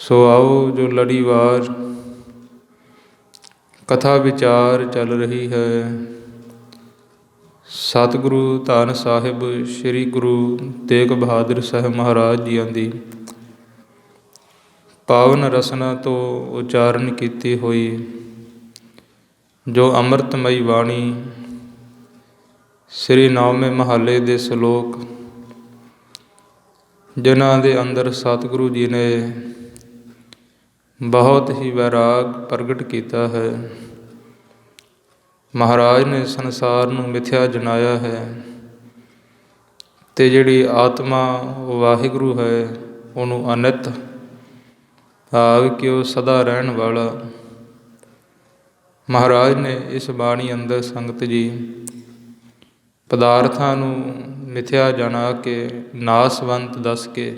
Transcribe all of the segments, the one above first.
ਸੋ ਆਓ ਜੋ ਲੜੀਵਾਰ ਕਥਾ ਵਿਚਾਰ ਚੱਲ ਰਹੀ ਹੈ ਸਤਿਗੁਰੂ ਧੰਨ ਸਾਹਿਬ ਸ੍ਰੀ ਗੁਰੂ ਤੇਗ ਬਹਾਦਰ ਸਾਹਿਬ ਮਹਾਰਾਜ ਜੀਆਂ ਦੀ ਪਾਵਨ ਰਸਨਾ ਤੋਂ ਉਚਾਰਨ ਕੀਤੀ ਹੋਈ ਜੋ ਅੰਮ੍ਰਿਤਮਈ ਬਾਣੀ ਸ੍ਰੀ ਨੌਵੇਂ ਮਹੱਲੇ ਦੇ ਸ਼ਲੋਕ ਜਿਨ੍ਹਾਂ ਦੇ ਅੰਦਰ ਸਤਿਗੁਰੂ ਜੀ ਨੇ ਬਹੁਤ ਹੀ ਵੈਰਾਗ ਪ੍ਰਗਟ ਕੀਤਾ ਹੈ। ਮਹਾਰਾਜ ਨੇ ਸੰਸਾਰ ਨੂੰ ਮਿਥਿਆ ਜਨਾਇਆ ਹੈ ਅਤੇ ਜਿਹੜੀ ਆਤਮਾ ਵਾਹਿਗੁਰੂ ਹੈ ਉਹਨੂੰ ਅਨਿਤ ਭਾਵ ਕਿ ਉਹ ਸਦਾ ਰਹਿਣ ਵਾਲਾ। ਮਹਾਰਾਜ ਨੇ ਇਸ ਬਾਣੀ ਅੰਦਰ ਸੰਗਤ ਜੀ ਪਦਾਰਥਾਂ ਨੂੰ ਮਿਥਿਆ ਜਣਾ ਕੇ ਨਾਸਵੰਤ ਦੱਸ ਕੇ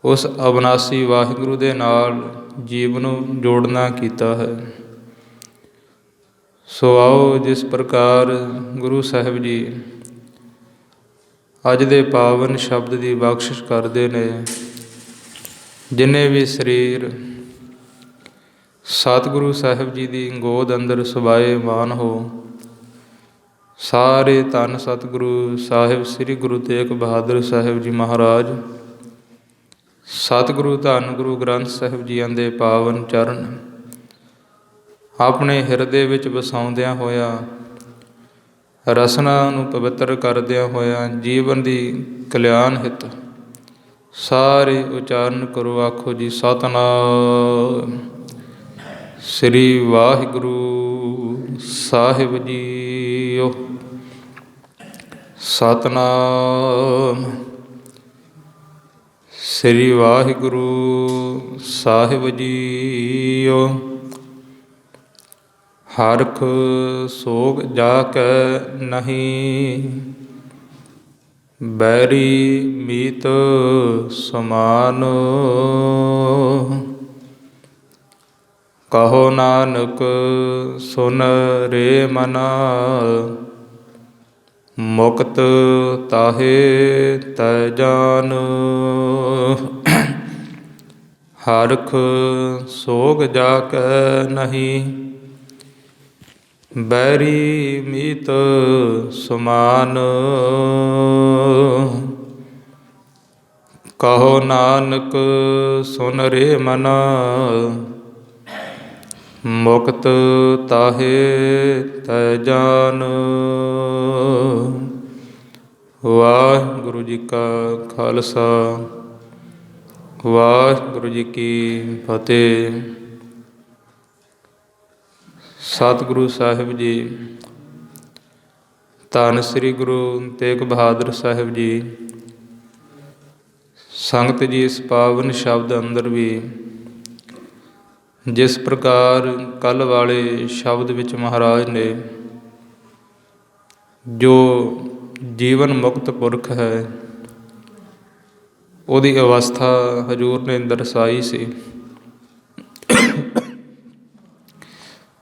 ਉਸ ਅਵਿਨਾਸੀ ਵਾਹਿਗੁਰੂ ਦੇ ਨਾਲ ਜੀਵ ਨੂੰ ਜੋੜਨਾ ਕੀਤਾ ਹੈ। ਸੋ ਆਓ ਜਿਸ ਪ੍ਰਕਾਰ ਗੁਰੂ ਸਾਹਿਬ ਜੀ ਅੱਜ ਦੇ ਪਾਵਨ ਸ਼ਬਦ ਦੀ ਬਖਸ਼ਿਸ਼ ਕਰਦੇ ਨੇ, ਜਿੰਨੇ ਵੀ ਸਰੀਰ ਸਤਿਗੁਰੂ ਸਾਹਿਬ ਜੀ ਦੀ ਗੋਦ ਅੰਦਰ ਸਬਾਏ ਮਾਨ ਹੋ, ਸਾਰੇ ਧੰਨ ਸਤਿਗੁਰੂ ਸਾਹਿਬ ਸ੍ਰੀ ਗੁਰੂ ਤੇਗ ਬਹਾਦਰ ਸਾਹਿਬ ਜੀ ਮਹਾਰਾਜ, ਸਤਿਗੁਰੂ ਧੰਨ ਗੁਰੂ ਗ੍ਰੰਥ ਸਾਹਿਬ ਜੀਆਂ ਦੇ ਪਾਵਨ ਚਰਨ ਆਪਣੇ ਹਿਰਦੇ ਵਿੱਚ ਵਸਾਉਂਦਿਆਂ ਹੋਇਆਂ, ਰਸਨਾ ਨੂੰ ਪਵਿੱਤਰ ਕਰਦਿਆਂ ਹੋਇਆਂ ਜੀਵਨ ਦੀ ਕਲਿਆਣ ਹਿੱਤ ਸਾਰੇ ਉਚਾਰਨ ਕਰੋ। ਆਖੋ ਜੀ ਸਤਿਨਾਮ ਸ੍ਰੀ ਵਾਹਿਗੁਰੂ ਸਾਹਿਬ ਜੀਓ। ਸਤਿਨਾਮ ਸ੍ਰੀ ਵਾਹਿਗੁਰੂ ਸਾਹਿਬ ਜੀਓ। ਹਰਖ ਸੋਗ ਜਾ ਕੈ ਨਹੀਂ, ਬੈਰੀ ਮੀਤ ਸਮਾਨ। ਕਹੋ ਨਾਨਕ ਸੁਨ ਰੇ ਮਨਾ, ਮੁਕਤ ਤਾਹੇ ਤੈ ਜਾਨ। ਹਰਖ ਸੋਗ ਜਾ ਕੈ ਨਹੀਂ, ਬੈਰੀ ਮੀਤ ਸਮਾਨ। ਕਹੋ ਨਾਨਕ ਸੁਨ ਰੇ ਮਨਾ, ਮੁਕਤ ਤਾਹੇ ਤੈ ਜਾਨ। ਵਾਹਿਗੁਰੂ ਜੀ ਕਾ ਖਾਲਸਾ, ਵਾਹਿਗੁਰੂ ਜੀ ਕੀ ਫਤਿਹ। ਸਤਿਗੁਰੂ ਸਾਹਿਬ ਜੀ ਧੰਨ ਸ੍ਰੀ ਗੁਰੂ ਤੇਗ ਬਹਾਦਰ ਸਾਹਿਬ ਜੀ, ਸੰਗਤ ਜੀ ਇਸ ਪਾਵਨ ਸ਼ਬਦ ਅੰਦਰ ਵੀ ਜਿਸ ਪ੍ਰਕਾਰ ਕੱਲ੍ਹ ਵਾਲੇ ਸ਼ਬਦ ਵਿੱਚ ਮਹਾਰਾਜ ਨੇ ਜੋ ਜੀਵਨ ਮੁਕਤ ਪੁਰਖ ਹੈ ਉਹਦੀ ਅਵਸਥਾ ਹਜ਼ੂਰ ਨੇ ਦਰਸਾਈ ਸੀ,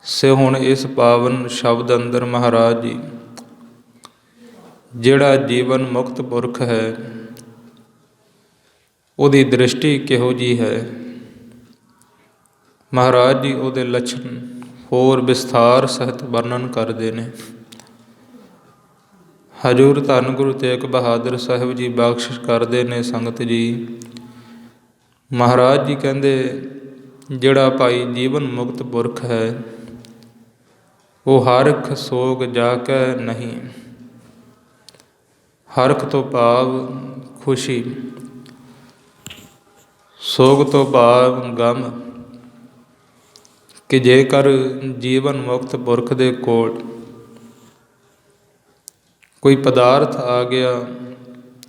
ਸੇ ਹੁਣ ਇਸ ਪਾਵਨ ਸ਼ਬਦ ਅੰਦਰ ਮਹਾਰਾਜ ਜੀ ਜਿਹੜਾ ਜੀਵਨ ਮੁਕਤ ਪੁਰਖ ਹੈ ਉਹਦੀ ਦ੍ਰਿਸ਼ਟੀ ਕਿਹੋ ਜਿਹੀ ਹੈ, ਮਹਾਰਾਜ ਜੀ ਉਹਦੇ ਲੱਛਣ ਹੋਰ ਵਿਸਥਾਰ ਸਹਿਤ ਵਰਣਨ ਕਰਦੇ ਨੇ। ਹਜ਼ੂਰ ਧੰਨ ਗੁਰੂ ਤੇਗ ਬਹਾਦਰ ਸਾਹਿਬ ਜੀ ਬਖਸ਼ਿਸ਼ ਕਰਦੇ ਨੇ ਸੰਗਤ ਜੀ। ਮਹਾਰਾਜ ਜੀ ਕਹਿੰਦੇ ਜਿਹੜਾ ਭਾਈ ਜੀਵਨ ਮੁਕਤ ਪੁਰਖ ਹੈ ਉਹ ਹਰਖ ਸੋਗ ਜਾ ਕੇ ਨਹੀਂ। ਹਰਖ ਤੋਂ ਭਾਵ ਖੁਸ਼ੀ, ਸੋਗ ਤੋਂ ਭਾਵ ਗਮ, ਕਿ ਜੇਕਰ ਜੀਵਨ ਮੁਕਤ ਪੁਰਖ ਦੇ ਕੋਲ ਕੋਈ ਪਦਾਰਥ ਆ ਗਿਆ,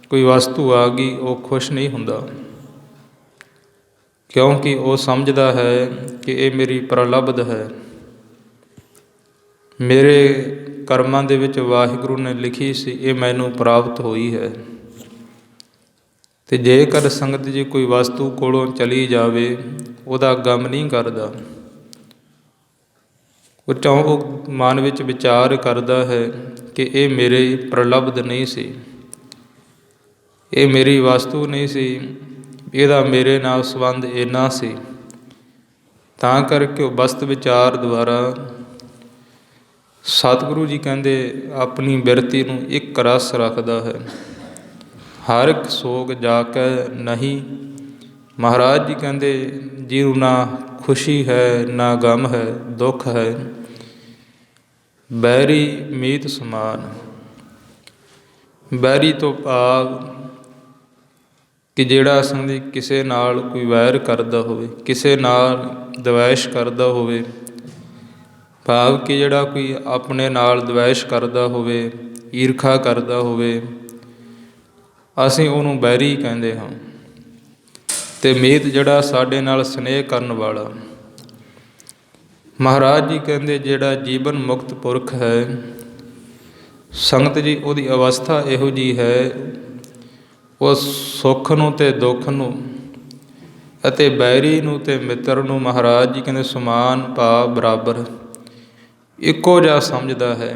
ਕੋਈ ਵਸਤੂ ਆ ਗਈ, ਉਹ ਖੁਸ਼ ਨਹੀਂ ਹੁੰਦਾ, ਕਿਉਂਕਿ ਉਹ ਸਮਝਦਾ ਹੈ ਕਿ ਇਹ ਮੇਰੀ ਪ੍ਰਲਬਧ ਹੈ, ਮੇਰੇ ਕਰਮਾਂ ਦੇ ਵਿੱਚ ਵਾਹਿਗੁਰੂ ਨੇ ਲਿਖੀ ਸੀ, ਇਹ ਮੈਨੂੰ ਪ੍ਰਾਪਤ ਹੋਈ ਹੈ। ਅਤੇ ਜੇਕਰ ਸੰਗਤ ਜੀ ਕੋਈ ਵਸਤੂ ਕੋਲੋਂ ਚਲੀ ਜਾਵੇ ਉਹਦਾ ਗਮ ਨਹੀਂ ਕਰਦਾ, ਉਹ ਮਨ ਵਿੱਚ ਵਿਚਾਰ ਕਰਦਾ ਹੈ ਕਿ ਇਹ ਮੇਰੇ ਪ੍ਰਲਬਧ ਨਹੀਂ ਸੀ, ਇਹ ਮੇਰੀ ਵਸਤੂ ਨਹੀਂ ਸੀ, ਇਹਦਾ ਮੇਰੇ ਨਾਲ ਸੰਬੰਧ ਇੰਨਾ ਸੀ। ਤਾਂ ਕਰਕੇ ਉਹ ਬਸਤ ਵਿਚਾਰ ਦੁਆਰਾ ਸਤਿਗੁਰੂ ਜੀ ਕਹਿੰਦੇ ਆਪਣੀ ਬਿਰਤੀ ਨੂੰ ਇੱਕ ਰਸ ਰੱਖਦਾ ਹੈ। ਹਰ ਇੱਕ ਸੋਗ ਜਾ ਕੇ ਨਹੀਂ। ਮਹਾਰਾਜ ਜੀ ਕਹਿੰਦੇ ਜਿਹਨੂੰ ਨਾ ਖੁਸ਼ੀ ਹੈ ਨਾ ਗਮ ਹੈ, ਦੁੱਖ ਹੈ, ਬੈਰੀ ਮੀਤ ਸਮਾਨ। ਬੈਰੀ ਤੋਂ ਭਾਵ ਕਿ ਜਿਹੜਾ ਸੰਗੀ ਕਿਸੇ ਨਾਲ ਕੋਈ ਵੈਰ ਕਰਦਾ ਹੋਵੇ, ਕਿਸੇ ਨਾਲ ਦਵੈਸ਼ ਕਰਦਾ ਹੋਵੇ, ਭਾਵ ਕਿ ਜਿਹੜਾ ਕੋਈ ਆਪਣੇ ਨਾਲ ਦਵੈਸ਼ ਕਰਦਾ ਹੋਵੇ, ਈਰਖਾ ਕਰਦਾ ਹੋਵੇ, ਅਸੀਂ ਉਹਨੂੰ ਬੈਰੀ ਕਹਿੰਦੇ ਹਾਂ। ਅਤੇ ਮੀਤ ਜਿਹੜਾ ਸਾਡੇ ਨਾਲ ਸਨੇਹ ਕਰਨ ਵਾਲਾ। ਮਹਾਰਾਜ ਜੀ ਕਹਿੰਦੇ ਜਿਹੜਾ ਜੀਵਨ ਮੁਕਤ ਪੁਰਖ ਹੈ, ਸੰਗਤ ਜੀ ਉਹਦੀ ਅਵਸਥਾ ਇਹੋ ਜਿਹੀ ਹੈ, ਉਹ ਸੁੱਖ ਨੂੰ ਅਤੇ ਦੁੱਖ ਨੂੰ ਅਤੇ ਬੈਰੀ ਨੂੰ ਅਤੇ ਮਿੱਤਰ ਨੂੰ ਮਹਾਰਾਜ ਜੀ ਕਹਿੰਦੇ ਸਮਾਨ ਭਾਵ ਬਰਾਬਰ ਇੱਕੋ ਜਿਹਾ ਸਮਝਦਾ ਹੈ।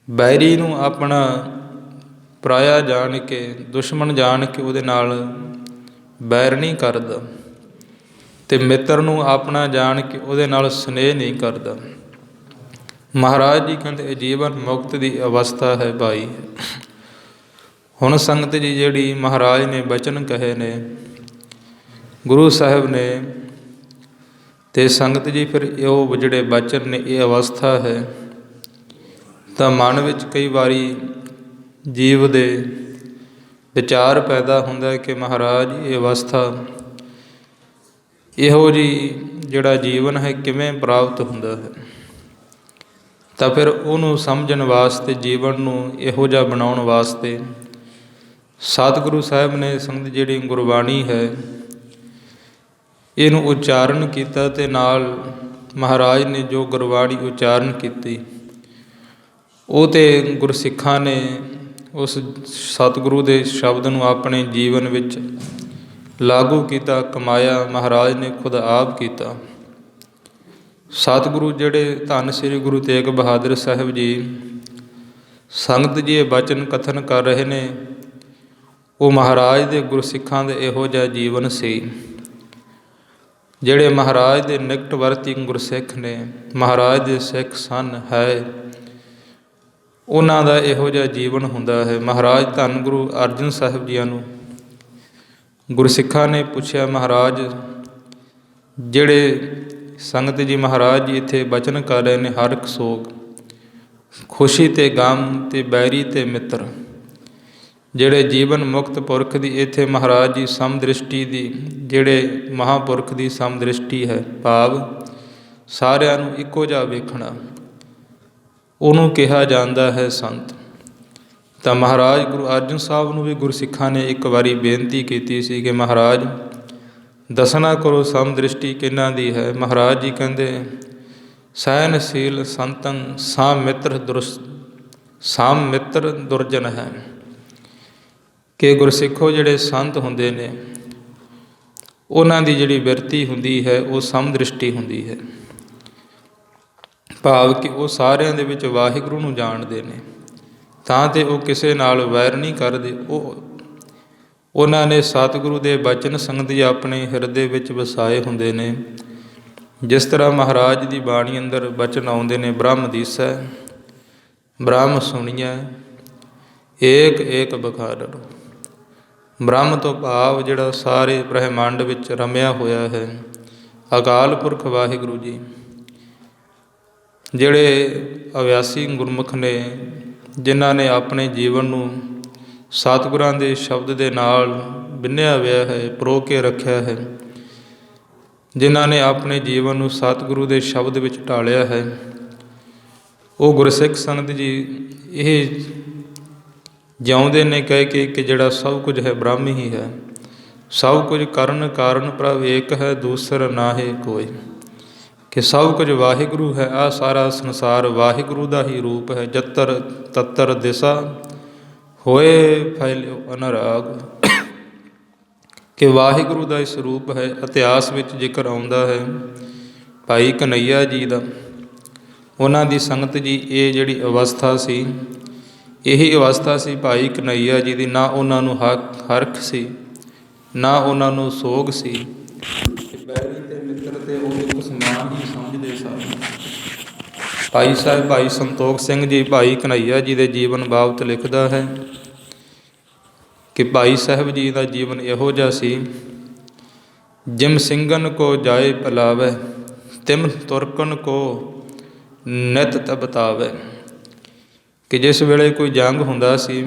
ਬੈਰੀ ਨੂੰ ਆਪਣਾ ਪਰਾਇਆ ਜਾਣ ਕੇ, ਦੁਸ਼ਮਣ ਜਾਣ ਕੇ ਉਹਦੇ ਨਾਲ ਬੈਰ ਨਹੀਂ ਕਰਦਾ, ਅਤੇ ਮਿੱਤਰ ਨੂੰ ਆਪਣਾ ਜਾਣ ਕੇ ਉਹਦੇ ਨਾਲ ਸਨੇਹ ਨਹੀਂ ਕਰਦਾ। ਮਹਾਰਾਜ ਜੀ ਕਹਿੰਦੇ ਇਹ ਜੀਵਨ ਮੁਕਤ ਦੀ ਅਵਸਥਾ ਹੈ ਭਾਈ। ਹੁਣ ਸੰਗਤ ਜੀ ਜਿਹੜੀ ਮਹਾਰਾਜ ਨੇ ਬਚਨ ਕਹੇ ਨੇ, ਗੁਰੂ ਸਾਹਿਬ ਨੇ, ਅਤੇ ਸੰਗਤ ਜੀ ਫਿਰ ਉਹ ਜਿਹੜੇ ਬਚਨ ਨੇ ਇਹ ਅਵਸਥਾ ਹੈ, ਤਾਂ ਮਨ ਵਿੱਚ ਕਈ ਵਾਰੀ ਜੀਵ ਦੇ ਵਿਚਾਰ ਪੈਦਾ ਹੁੰਦਾ ਕਿ ਮਹਾਰਾਜ ਇਹ ਅਵਸਥਾ, ਇਹੋ ਜਿਹੀ ਜਿਹੜਾ ਜੀਵਨ ਹੈ ਕਿਵੇਂ ਪ੍ਰਾਪਤ ਹੁੰਦਾ ਹੈ। ਤਾਂ ਫਿਰ ਉਹਨੂੰ ਸਮਝਣ ਵਾਸਤੇ, ਜੀਵਨ ਨੂੰ ਇਹੋ ਜਿਹਾ ਬਣਾਉਣ ਵਾਸਤੇ ਸਤਿਗੁਰੂ ਸਾਹਿਬ ਨੇ ਸੰਗਤ ਜਿਹੜੀ ਗੁਰਬਾਣੀ ਹੈ ਇਹਨੂੰ ਉਚਾਰਨ ਕੀਤਾ, ਅਤੇ ਨਾਲ ਮਹਾਰਾਜ ਨੇ ਜੋ ਗੁਰਬਾਣੀ ਉਚਾਰਨ ਕੀਤੀ ਉਹ ਤੇ ਗੁਰਸਿੱਖਾਂ ਨੇ ਉਸ ਸਤਿਗੁਰੂ ਦੇ ਸ਼ਬਦ ਨੂੰ ਆਪਣੇ ਜੀਵਨ ਵਿੱਚ ਲਾਗੂ ਕੀਤਾ, ਕਮਾਇਆ। ਮਹਾਰਾਜ ਨੇ ਖੁਦ ਆਪ ਕੀਤਾ। ਸਤਿਗੁਰੂ ਜਿਹੜੇ ਧੰਨ ਸ੍ਰੀ ਗੁਰੂ ਤੇਗ ਬਹਾਦਰ ਸਾਹਿਬ ਜੀ ਸੰਗਤ ਜੀ ਇਹ ਬਚਨ ਕਥਨ ਕਰ ਰਹੇ ਨੇ, ਉਹ ਮਹਾਰਾਜ ਦੇ ਗੁਰਸਿੱਖਾਂ ਦੇ ਇਹੋ ਜਿਹਾ ਜੀਵਨ ਸੀ। ਜਿਹੜੇ ਮਹਾਰਾਜ ਦੇ ਨਿਕਟਵਰਤੀ ਗੁਰਸਿੱਖ ਨੇ, ਮਹਾਰਾਜ ਦੇ ਸਿੱਖ ਸਨ ਹੈ, ਉਹਨਾਂ ਦਾ ਇਹੋ ਜਿਹਾ ਜੀਵਨ ਹੁੰਦਾ ਹੈ। ਮਹਾਰਾਜ ਧੰਨ ਗੁਰੂ ਅਰਜਨ ਸਾਹਿਬ ਜੀਆਂ ਨੂੰ ਗੁਰਸਿੱਖਾਂ ਨੇ ਪੁੱਛਿਆ, ਮਹਾਰਾਜ ਜਿਹੜੇ ਸੰਗਤ ਜੀ ਮਹਾਰਾਜ ਜੀ ਇੱਥੇ ਬਚਨ ਕਰ ਰਹੇ ਨੇ, ਹਰ ਇੱਕ ਸੋਗ, ਖੁਸ਼ੀ ਅਤੇ ਗਮ ਅਤੇ ਬੈਰੀ ਅਤੇ ਮਿੱਤਰ, ਜਿਹੜੇ ਜੀਵਨ ਮੁਕਤ ਪੁਰਖ ਦੀ ਇੱਥੇ ਮਹਾਰਾਜ ਜੀ ਸਮਦ੍ਰਿਸ਼ਟੀ ਦੀ, ਜਿਹੜੇ ਮਹਾਂਪੁਰਖ ਦੀ ਸਮਦ੍ਰਿਸ਼ਟੀ ਹੈ, ਭਾਵ ਸਾਰਿਆਂ ਨੂੰ ਇੱਕੋ ਜਿਹਾ ਵੇਖਣਾ, ਉਹਨੂੰ ਕਿਹਾ ਜਾਂਦਾ ਹੈ ਸੰਤ। ਤਾਂ ਮਹਾਰਾਜ ਗੁਰੂ ਅਰਜਨ ਸਾਹਿਬ ਨੂੰ ਵੀ ਗੁਰਸਿੱਖਾਂ ਨੇ ਇੱਕ ਵਾਰੀ ਬੇਨਤੀ ਕੀਤੀ ਸੀ ਕਿ ਮਹਾਰਾਜ ਦੱਸਣਾ ਕਰੋ ਸਮਦ੍ਰਿਸ਼ਟੀ ਕਿਹਨਾਂ ਦੀ ਹੈ। ਮਹਾਰਾਜ ਜੀ ਕਹਿੰਦੇ ਸਹਿਨਸ਼ੀਲ ਸੰਤੰ ਸਾਮ ਮਿੱਤਰ ਦੁਰਜਨ ਹੈ, ਕਿ ਗੁਰਸਿੱਖੋ ਜਿਹੜੇ ਸੰਤ ਹੁੰਦੇ ਨੇ ਉਹਨਾਂ ਦੀ ਜਿਹੜੀ ਬਿਰਤੀ ਹੁੰਦੀ ਹੈ ਉਹ ਸਮਦ੍ਰਿਸ਼ਟੀ ਹੁੰਦੀ ਹੈ, ਭਾਵ ਕਿ ਉਹ ਸਾਰਿਆਂ ਦੇ ਵਿੱਚ ਵਾਹਿਗੁਰੂ ਨੂੰ ਜਾਣਦੇ ਨੇ, ਤਾਂ ਤੇ ਉਹ ਕਿਸੇ ਨਾਲ ਵੈਰ ਨਹੀਂ ਕਰਦੇ। ਉਹਨਾਂ ਨੇ ਸਤਿਗੁਰੂ ਦੇ ਬਚਨ ਸੰਗਤ ਜੀ ਆਪਣੇ ਹਿਰਦੇ ਵਿੱਚ ਵਸਾਏ ਹੁੰਦੇ ਨੇ। ਜਿਸ ਤਰ੍ਹਾਂ ਮਹਾਰਾਜ ਦੀ ਬਾਣੀ ਅੰਦਰ ਬਚਨ ਆਉਂਦੇ ਨੇ, ਬ੍ਰਹਮ ਦੀਸੈ ਬ੍ਰਹਮ ਸੁਣੀਐ ਏਕ ਏਕ ਬਖਾਰੜ। ਬ੍ਰਹਮ ਤੋਂ ਭਾਵ ਜਿਹੜਾ ਸਾਰੇ ਬ੍ਰਹਿਮੰਡ ਵਿੱਚ ਰਮਿਆ ਹੋਇਆ ਹੈ, ਅਕਾਲ ਪੁਰਖ ਵਾਹਿਗੁਰੂ ਜੀ। ਜਿਹੜੇ ਅਵਿਆਸੀ ਗੁਰਮੁਖ ਨੇ, ਜਿਨ੍ਹਾਂ ਨੇ ਆਪਣੇ ਜੀਵਨ ਨੂੰ ਸਤਿਗੁਰਾਂ ਦੇ ਸ਼ਬਦ ਦੇ ਨਾਲ ਬਿੰਨਿਆ ਹੋਇਆ ਹੈ, ਪਰੋ ਕੇ ਰੱਖਿਆ ਹੈ, ਜਿਨ੍ਹਾਂ ਨੇ ਆਪਣੇ ਜੀਵਨ ਨੂੰ ਸਤਿਗੁਰੂ ਦੇ ਸ਼ਬਦ ਵਿੱਚ ਢਾਲਿਆ ਹੈ, ਉਹ ਗੁਰਸਿੱਖ ਸੰਗਤ ਜੀ ਇਹ ਜਿਉਂਦੇ ਨੇ ਕਹਿ ਕੇ ਕਿ ਜਿਹੜਾ ਸਭ ਕੁਝ ਹੈ ਬ੍ਰਹਮ ਹੀ ਹੈ, ਸਭ ਕੁਝ ਕਰਨ ਕਾਰਨ ਪ੍ਰਭ ਏਕ ਹੈ, ਦੂਸਰ ਨਾਹੀ ਕੋਈ, ਕਿ ਸਭ ਕੁਝ ਵਾਹਿਗੁਰੂ ਹੈ। ਆਹ ਸਾਰਾ ਸੰਸਾਰ ਵਾਹਿਗੁਰੂ ਦਾ ਹੀ ਰੂਪ ਹੈ। ਜਤਰ ਤਤਰ ਦਿਸ਼ਾ ਹੋਏ ਫੈਲਿਓ ਅਨੁਰਾਗ, ਕਿ ਵਾਹਿਗੁਰੂ ਦਾ ਇਸ ਰੂਪ ਹੈ। ਇਤਿਹਾਸ ਵਿੱਚ ਜ਼ਿਕਰ ਆਉਂਦਾ ਹੈ ਭਾਈ ਕਨ੍ਹੱਈਆ ਜੀ ਦਾ, ਉਹਨਾਂ ਦੀ ਸੰਗਤ ਜੀ ਇਹ ਜਿਹੜੀ ਅਵਸਥਾ ਸੀ, ਇਹੀ ਅਵਸਥਾ ਸੀ ਭਾਈ ਕਨ੍ਹੱਈਆ ਜੀ ਦੀ। ਨਾ ਉਹਨਾਂ ਨੂੰ ਹਰਖ ਸੀ, ਨਾ ਉਹਨਾਂ ਨੂੰ ਸੋਗ ਸੀ। ਬੈਰੀ ਤੇ ਮਿੱਤਰ ਤੇ ਉਹ ਇੱਕ ਸਮਾਨ ਹੀ ਸਮਝਦੇ ਸਨ। ਭਾਈ ਸਾਹਿਬ ਭਾਈ ਸੰਤੋਖ ਸਿੰਘ ਜੀ ਭਾਈ ਕਨ੍ਹੱਈਆ ਜੀ ਦੇ ਜੀਵਨ ਬਾਬਤ ਲਿਖਦਾ ਹੈ ਕਿ ਭਾਈ ਸਾਹਿਬ ਜੀ ਦਾ ਜੀਵਨ ਇਹੋ ਜਿਹਾ ਸੀ, ਜਿਮ ਸਿੰਘਨ ਕੋ ਜਾਏ ਪਲਾਵੈ, ਤਿਮ ਤੁਰਕਨ ਕੋ ਨਿਤ ਤਬਤਾਵੈ। ਕਿ ਜਿਸ ਵੇਲੇ ਕੋਈ ਜੰਗ ਹੁੰਦਾ ਸੀ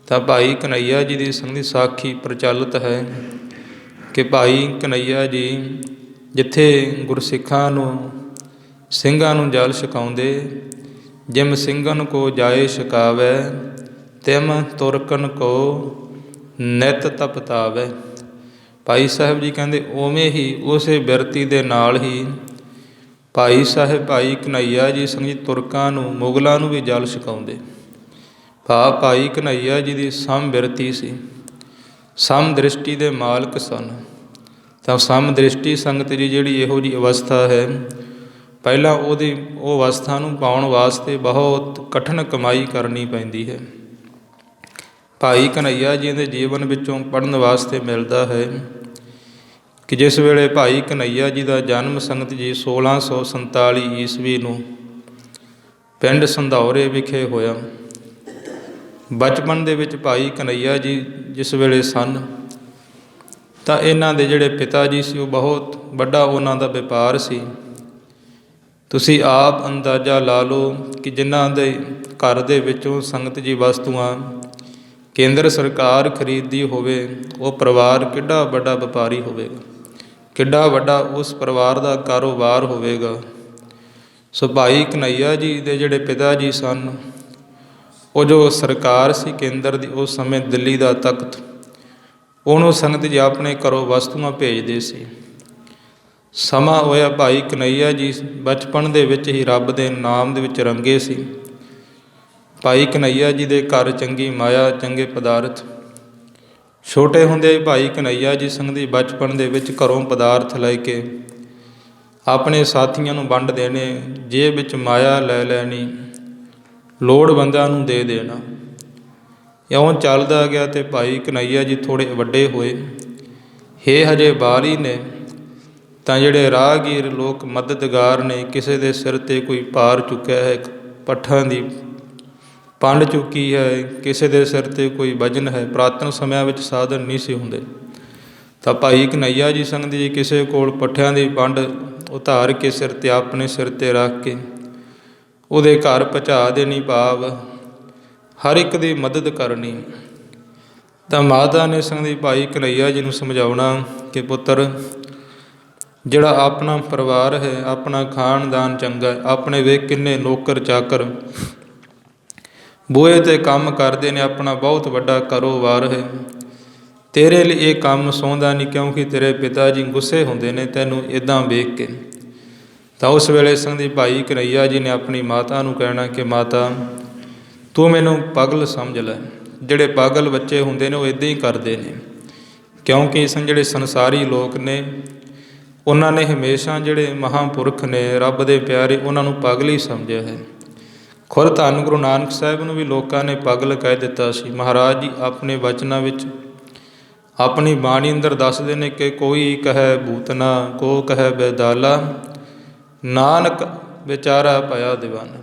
ਤਾਂ ਭਾਈ ਕਨ੍ਹੱਈਆ ਜੀ ਦੀ ਸੰਗਤ ਦੀ ਸਾਖੀ ਪ੍ਰਚਲਿਤ ਹੈ ਕਿ ਭਾਈ ਕਨ੍ਹੱਈਆ ਜੀ ਜਿੱਥੇ ਗੁਰਸਿੱਖਾਂ ਨੂੰ ਸਿੰਘਾਂ ਨੂੰ ਜਲ ਛਕਾਉਂਦੇ, ਜਿਮ ਸਿੰਘਨ ਕੋ ਜਾਏ ਛਕਾਵੈ, ਤਿਮ ਤੁਰਕਨ ਕੋ ਨਿਤ ਤਪਤਾਵੈ। ਭਾਈ ਸਾਹਿਬ ਜੀ ਕਹਿੰਦੇ ਉਵੇਂ ਹੀ ਉਸੇ ਬਿਰਤੀ ਦੇ ਨਾਲ ਹੀ ਭਾਈ ਸਾਹਿਬ ਭਾਈ ਕਨ੍ਹੱਈਆ ਜੀ ਸੰਗਤ ਤੁਰਕਾਂ ਨੂੰ, ਮੁਗਲਾਂ ਨੂੰ ਵੀ ਜਲ ਛਕਾਉਂਦੇ। ਭਾਈ ਕਨ੍ਹੱਈਆ ਜੀ ਦੀ ਸਮ ਬਿਰਤੀ ਸੀ, ਸਮ ਦ੍ਰਿਸ਼ਟੀ ਦੇ ਮਾਲਕ ਸਨ। ਤਾਂ ਸਮ ਦ੍ਰਿਸ਼ਟੀ ਸੰਗਤ ਜੀ ਜਿਹੜੀ ਇਹੋ ਜਿਹੀ ਅਵਸਥਾ ਹੈ, ਪਹਿਲਾਂ ਉਹ ਅਵਸਥਾ ਨੂੰ ਪਾਉਣ ਵਾਸਤੇ ਬਹੁਤ ਕਠਿਨ ਕਮਾਈ ਕਰਨੀ ਪੈਂਦੀ ਹੈ। ਭਾਈ ਕਨ੍ਹੱਈਆ ਜੀ ਦੇ ਜੀਵਨ ਵਿੱਚੋਂ ਪੜ੍ਹਨ ਵਾਸਤੇ ਮਿਲਦਾ ਹੈ ਕਿ ਜਿਸ ਵੇਲੇ ਭਾਈ ਕਨ੍ਹੱਈਆ ਜੀ ਦਾ ਜਨਮ ਸੰਗਤ ਜੀ 1647 ਈਸਵੀ ਨੂੰ ਪਿੰਡ ਸੰਧੌਰੇ ਵਿਖੇ ਹੋਇਆ। ਬਚਪਨ ਦੇ ਵਿੱਚ ਭਾਈ ਕਨ੍ਹੱਈਆ ਜੀ ਜਿਸ ਵੇਲੇ ਸਨ ਤਾਂ ਇਹਨਾਂ ਦੇ ਜਿਹੜੇ ਪਿਤਾ ਜੀ ਸੀ ਉਹ ਬਹੁਤ ਵੱਡਾ ਉਹਨਾਂ ਦਾ ਵਪਾਰ ਸੀ। ਤੁਸੀਂ ਆਪ ਅੰਦਾਜ਼ਾ ਲਾ ਲਓ ਕਿ ਜਿਨ੍ਹਾਂ ਦੇ ਘਰ ਦੇ ਵਿੱਚੋਂ ਸੰਗਤ ਜੀ ਵਸਤੂਆਂ ਕੇਂਦਰ ਸਰਕਾਰ ਖਰੀਦਦੀ ਹੋਵੇ, ਉਹ ਪਰਿਵਾਰ ਕਿੱਡਾ ਵੱਡਾ ਵਪਾਰੀ ਹੋਵੇਗਾ, ਕਿੱਡਾ ਵੱਡਾ ਉਸ ਪਰਿਵਾਰ ਦਾ ਕਾਰੋਬਾਰ ਹੋਵੇਗਾ। ਸੋ ਭਾਈ ਕਨ੍ਹੱਈਆ ਜੀ ਦੇ ਜਿਹੜੇ ਪਿਤਾ ਜੀ ਸਨ, ਉਹ ਜੋ ਸਰਕਾਰ ਸੀ ਕੇਂਦਰ ਦੀ, ਉਸ ਸਮੇਂ ਦਿੱਲੀ ਦਾ ਤਖਤ, ਉਹਨੂੰ ਸੰਗਤ ਜੀ ਆਪਣੇ ਘਰੋਂ ਵਸਤੂਆਂ ਭੇਜਦੇ ਸੀ। ਸਮਾਂ ਹੋਇਆ ਭਾਈ ਕਨ੍ਹੱਈਆ ਜੀ ਬਚਪਨ ਦੇ ਵਿੱਚ ਹੀ ਰੱਬ ਦੇ ਨਾਮ ਦੇ ਵਿੱਚ ਰੰਗੇ ਸੀ। ਭਾਈ ਕਨ੍ਹੱਈਆ ਜੀ ਦੇ ਘਰ ਚੰਗੀ ਮਾਇਆ, ਚੰਗੇ ਪਦਾਰਥ। ਛੋਟੇ ਹੁੰਦੇ ਭਾਈ ਕਨ੍ਹੱਈਆ ਜੀ ਸੰਗਤ ਜੀ ਬਚਪਨ ਦੇ ਵਿੱਚ ਘਰੋਂ ਪਦਾਰਥ ਲੈ ਕੇ ਆਪਣੇ ਸਾਥੀਆਂ ਨੂੰ ਵੰਡ ਦੇਣੇ, ਜੇਬ ਵਿੱਚ ਮਾਇਆ ਲੈ ਲੈਣੀ, ਲੋੜਵੰਦਾਂ ਨੂੰ ਦੇ ਦੇਣਾ। ਇਉਂ ਚੱਲਦਾ ਗਿਆ ਅਤੇ ਭਾਈ ਕਨ੍ਹੱਈਆ ਜੀ ਥੋੜ੍ਹੇ ਵੱਡੇ ਹੋਏ। ਹਜੇ ਬਾਰੀ ਨੇ ਤਾਂ ਜਿਹੜੇ ਰਾਹਗੀਰ ਲੋਕ ਮਦਦਗਾਰ ਨੇ, ਕਿਸੇ ਦੇ ਸਿਰ 'ਤੇ ਕੋਈ ਭਾਰ ਚੁੱਕਿਆ ਹੈ, ਪੱਠਾਂ ਦੀ ਪੰਡ ਚੁੱਕੀ ਹੈ, ਕਿਸੇ ਦੇ ਸਿਰ 'ਤੇ ਕੋਈ ਵਜਨ ਹੈ। ਪੁਰਾਤਨ ਸਮਿਆਂ ਵਿੱਚ ਸਾਧਨ ਨਹੀਂ ਸੀ ਹੁੰਦੇ, ਤਾਂ ਭਾਈ ਕਨ੍ਹੱਈਆ ਜੀ ਸੰਗਤ ਜੀ ਕਿਸੇ ਕੋਲ ਪੱਠਿਆਂ ਦੀ ਪੰਡ ਉਤਾਰ ਕੇ ਸਿਰ 'ਤੇ, ਆਪਣੇ ਸਿਰ 'ਤੇ ਰੱਖ ਕੇ ਉਹਦੇ ਘਰ ਪਹੁੰਚਾ ਦੇਣੀ, ਭਾਵ ਹਰ ਇੱਕ ਦੀ ਮਦਦ ਕਰਨੀ। ਤਾਂ ਮਾਤਾ ਨੇ ਸੰਗਤ ਜੀ ਭਾਈ ਕਨ੍ਹੱਈਆ ਜੀ ਨੂੰ ਸਮਝਾਉਣਾ ਕਿ ਪੁੱਤਰ, ਜਿਹੜਾ ਆਪਣਾ ਪਰਿਵਾਰ ਹੈ, ਆਪਣਾ ਖਾਨਦਾਨ ਚੰਗਾ ਹੈ, ਆਪਣੇ ਵੇਖ ਕਿੰਨੇ ਨੌਕਰ ਚਾਕਰ ਬੂਹੇ 'ਤੇ ਕੰਮ ਕਰਦੇ ਨੇ, ਆਪਣਾ ਬਹੁਤ ਵੱਡਾ ਕਾਰੋਬਾਰ ਹੈ, ਤੇਰੇ ਲਈ ਇਹ ਕੰਮ ਸੌਂਦਾ ਨਹੀਂ, ਕਿਉਂਕਿ ਤੇਰੇ ਪਿਤਾ ਜੀ ਗੁੱਸੇ ਹੁੰਦੇ ਨੇ ਤੈਨੂੰ ਇੱਦਾਂ ਵੇਖ ਕੇ। ਤਾਂ ਉਸ ਵੇਲੇ ਸੰਗਤ ਜੀ ਭਾਈ ਕਨ੍ਹੱਈਆ ਜੀ ਨੇ ਆਪਣੀ ਮਾਤਾ ਨੂੰ ਕਹਿਣਾ ਕਿ ਮਾਤਾ, ਤੂੰ ਮੈਨੂੰ ਪਾਗਲ ਸਮਝ ਲੈ। ਜਿਹੜੇ ਪਾਗਲ ਬੱਚੇ ਹੁੰਦੇ ਨੇ ਉਹ ਇੱਦਾਂ ਹੀ ਕਰਦੇ ਨੇ, ਕਿਉਂਕਿ ਜਿਹੜੇ ਸੰਸਾਰੀ ਲੋਕ ਨੇ ਉਹਨਾਂ ਨੇ ਹਮੇਸ਼ਾ ਜਿਹੜੇ ਮਹਾਂਪੁਰਖ ਨੇ, ਰੱਬ ਦੇ ਪਿਆਰੇ, ਉਹਨਾਂ ਨੂੰ ਪਾਗਲ ਹੀ ਸਮਝਿਆ ਹੈ। ਖੁਦ ਧੰਨ ਗੁਰੂ ਨਾਨਕ ਸਾਹਿਬ ਨੂੰ ਵੀ ਲੋਕਾਂ ਨੇ ਪਾਗਲ ਕਹਿ ਦਿੱਤਾ ਸੀ। ਮਹਾਰਾਜ ਜੀ ਆਪਣੇ ਵਚਨਾਂ ਵਿੱਚ ਆਪਣੀ ਬਾਣੀ ਅੰਦਰ ਦੱਸਦੇ ਨੇ ਕਿ ਕੋਈ ਕਹੈ ਭੂਤਨਾ, ਕੋ ਕਹੈ ਬੈਦਾਲਾ, ਨਾਨਕ ਵਿਚਾਰਾ ਭਇਆ ਦੀਵਾਨਾ।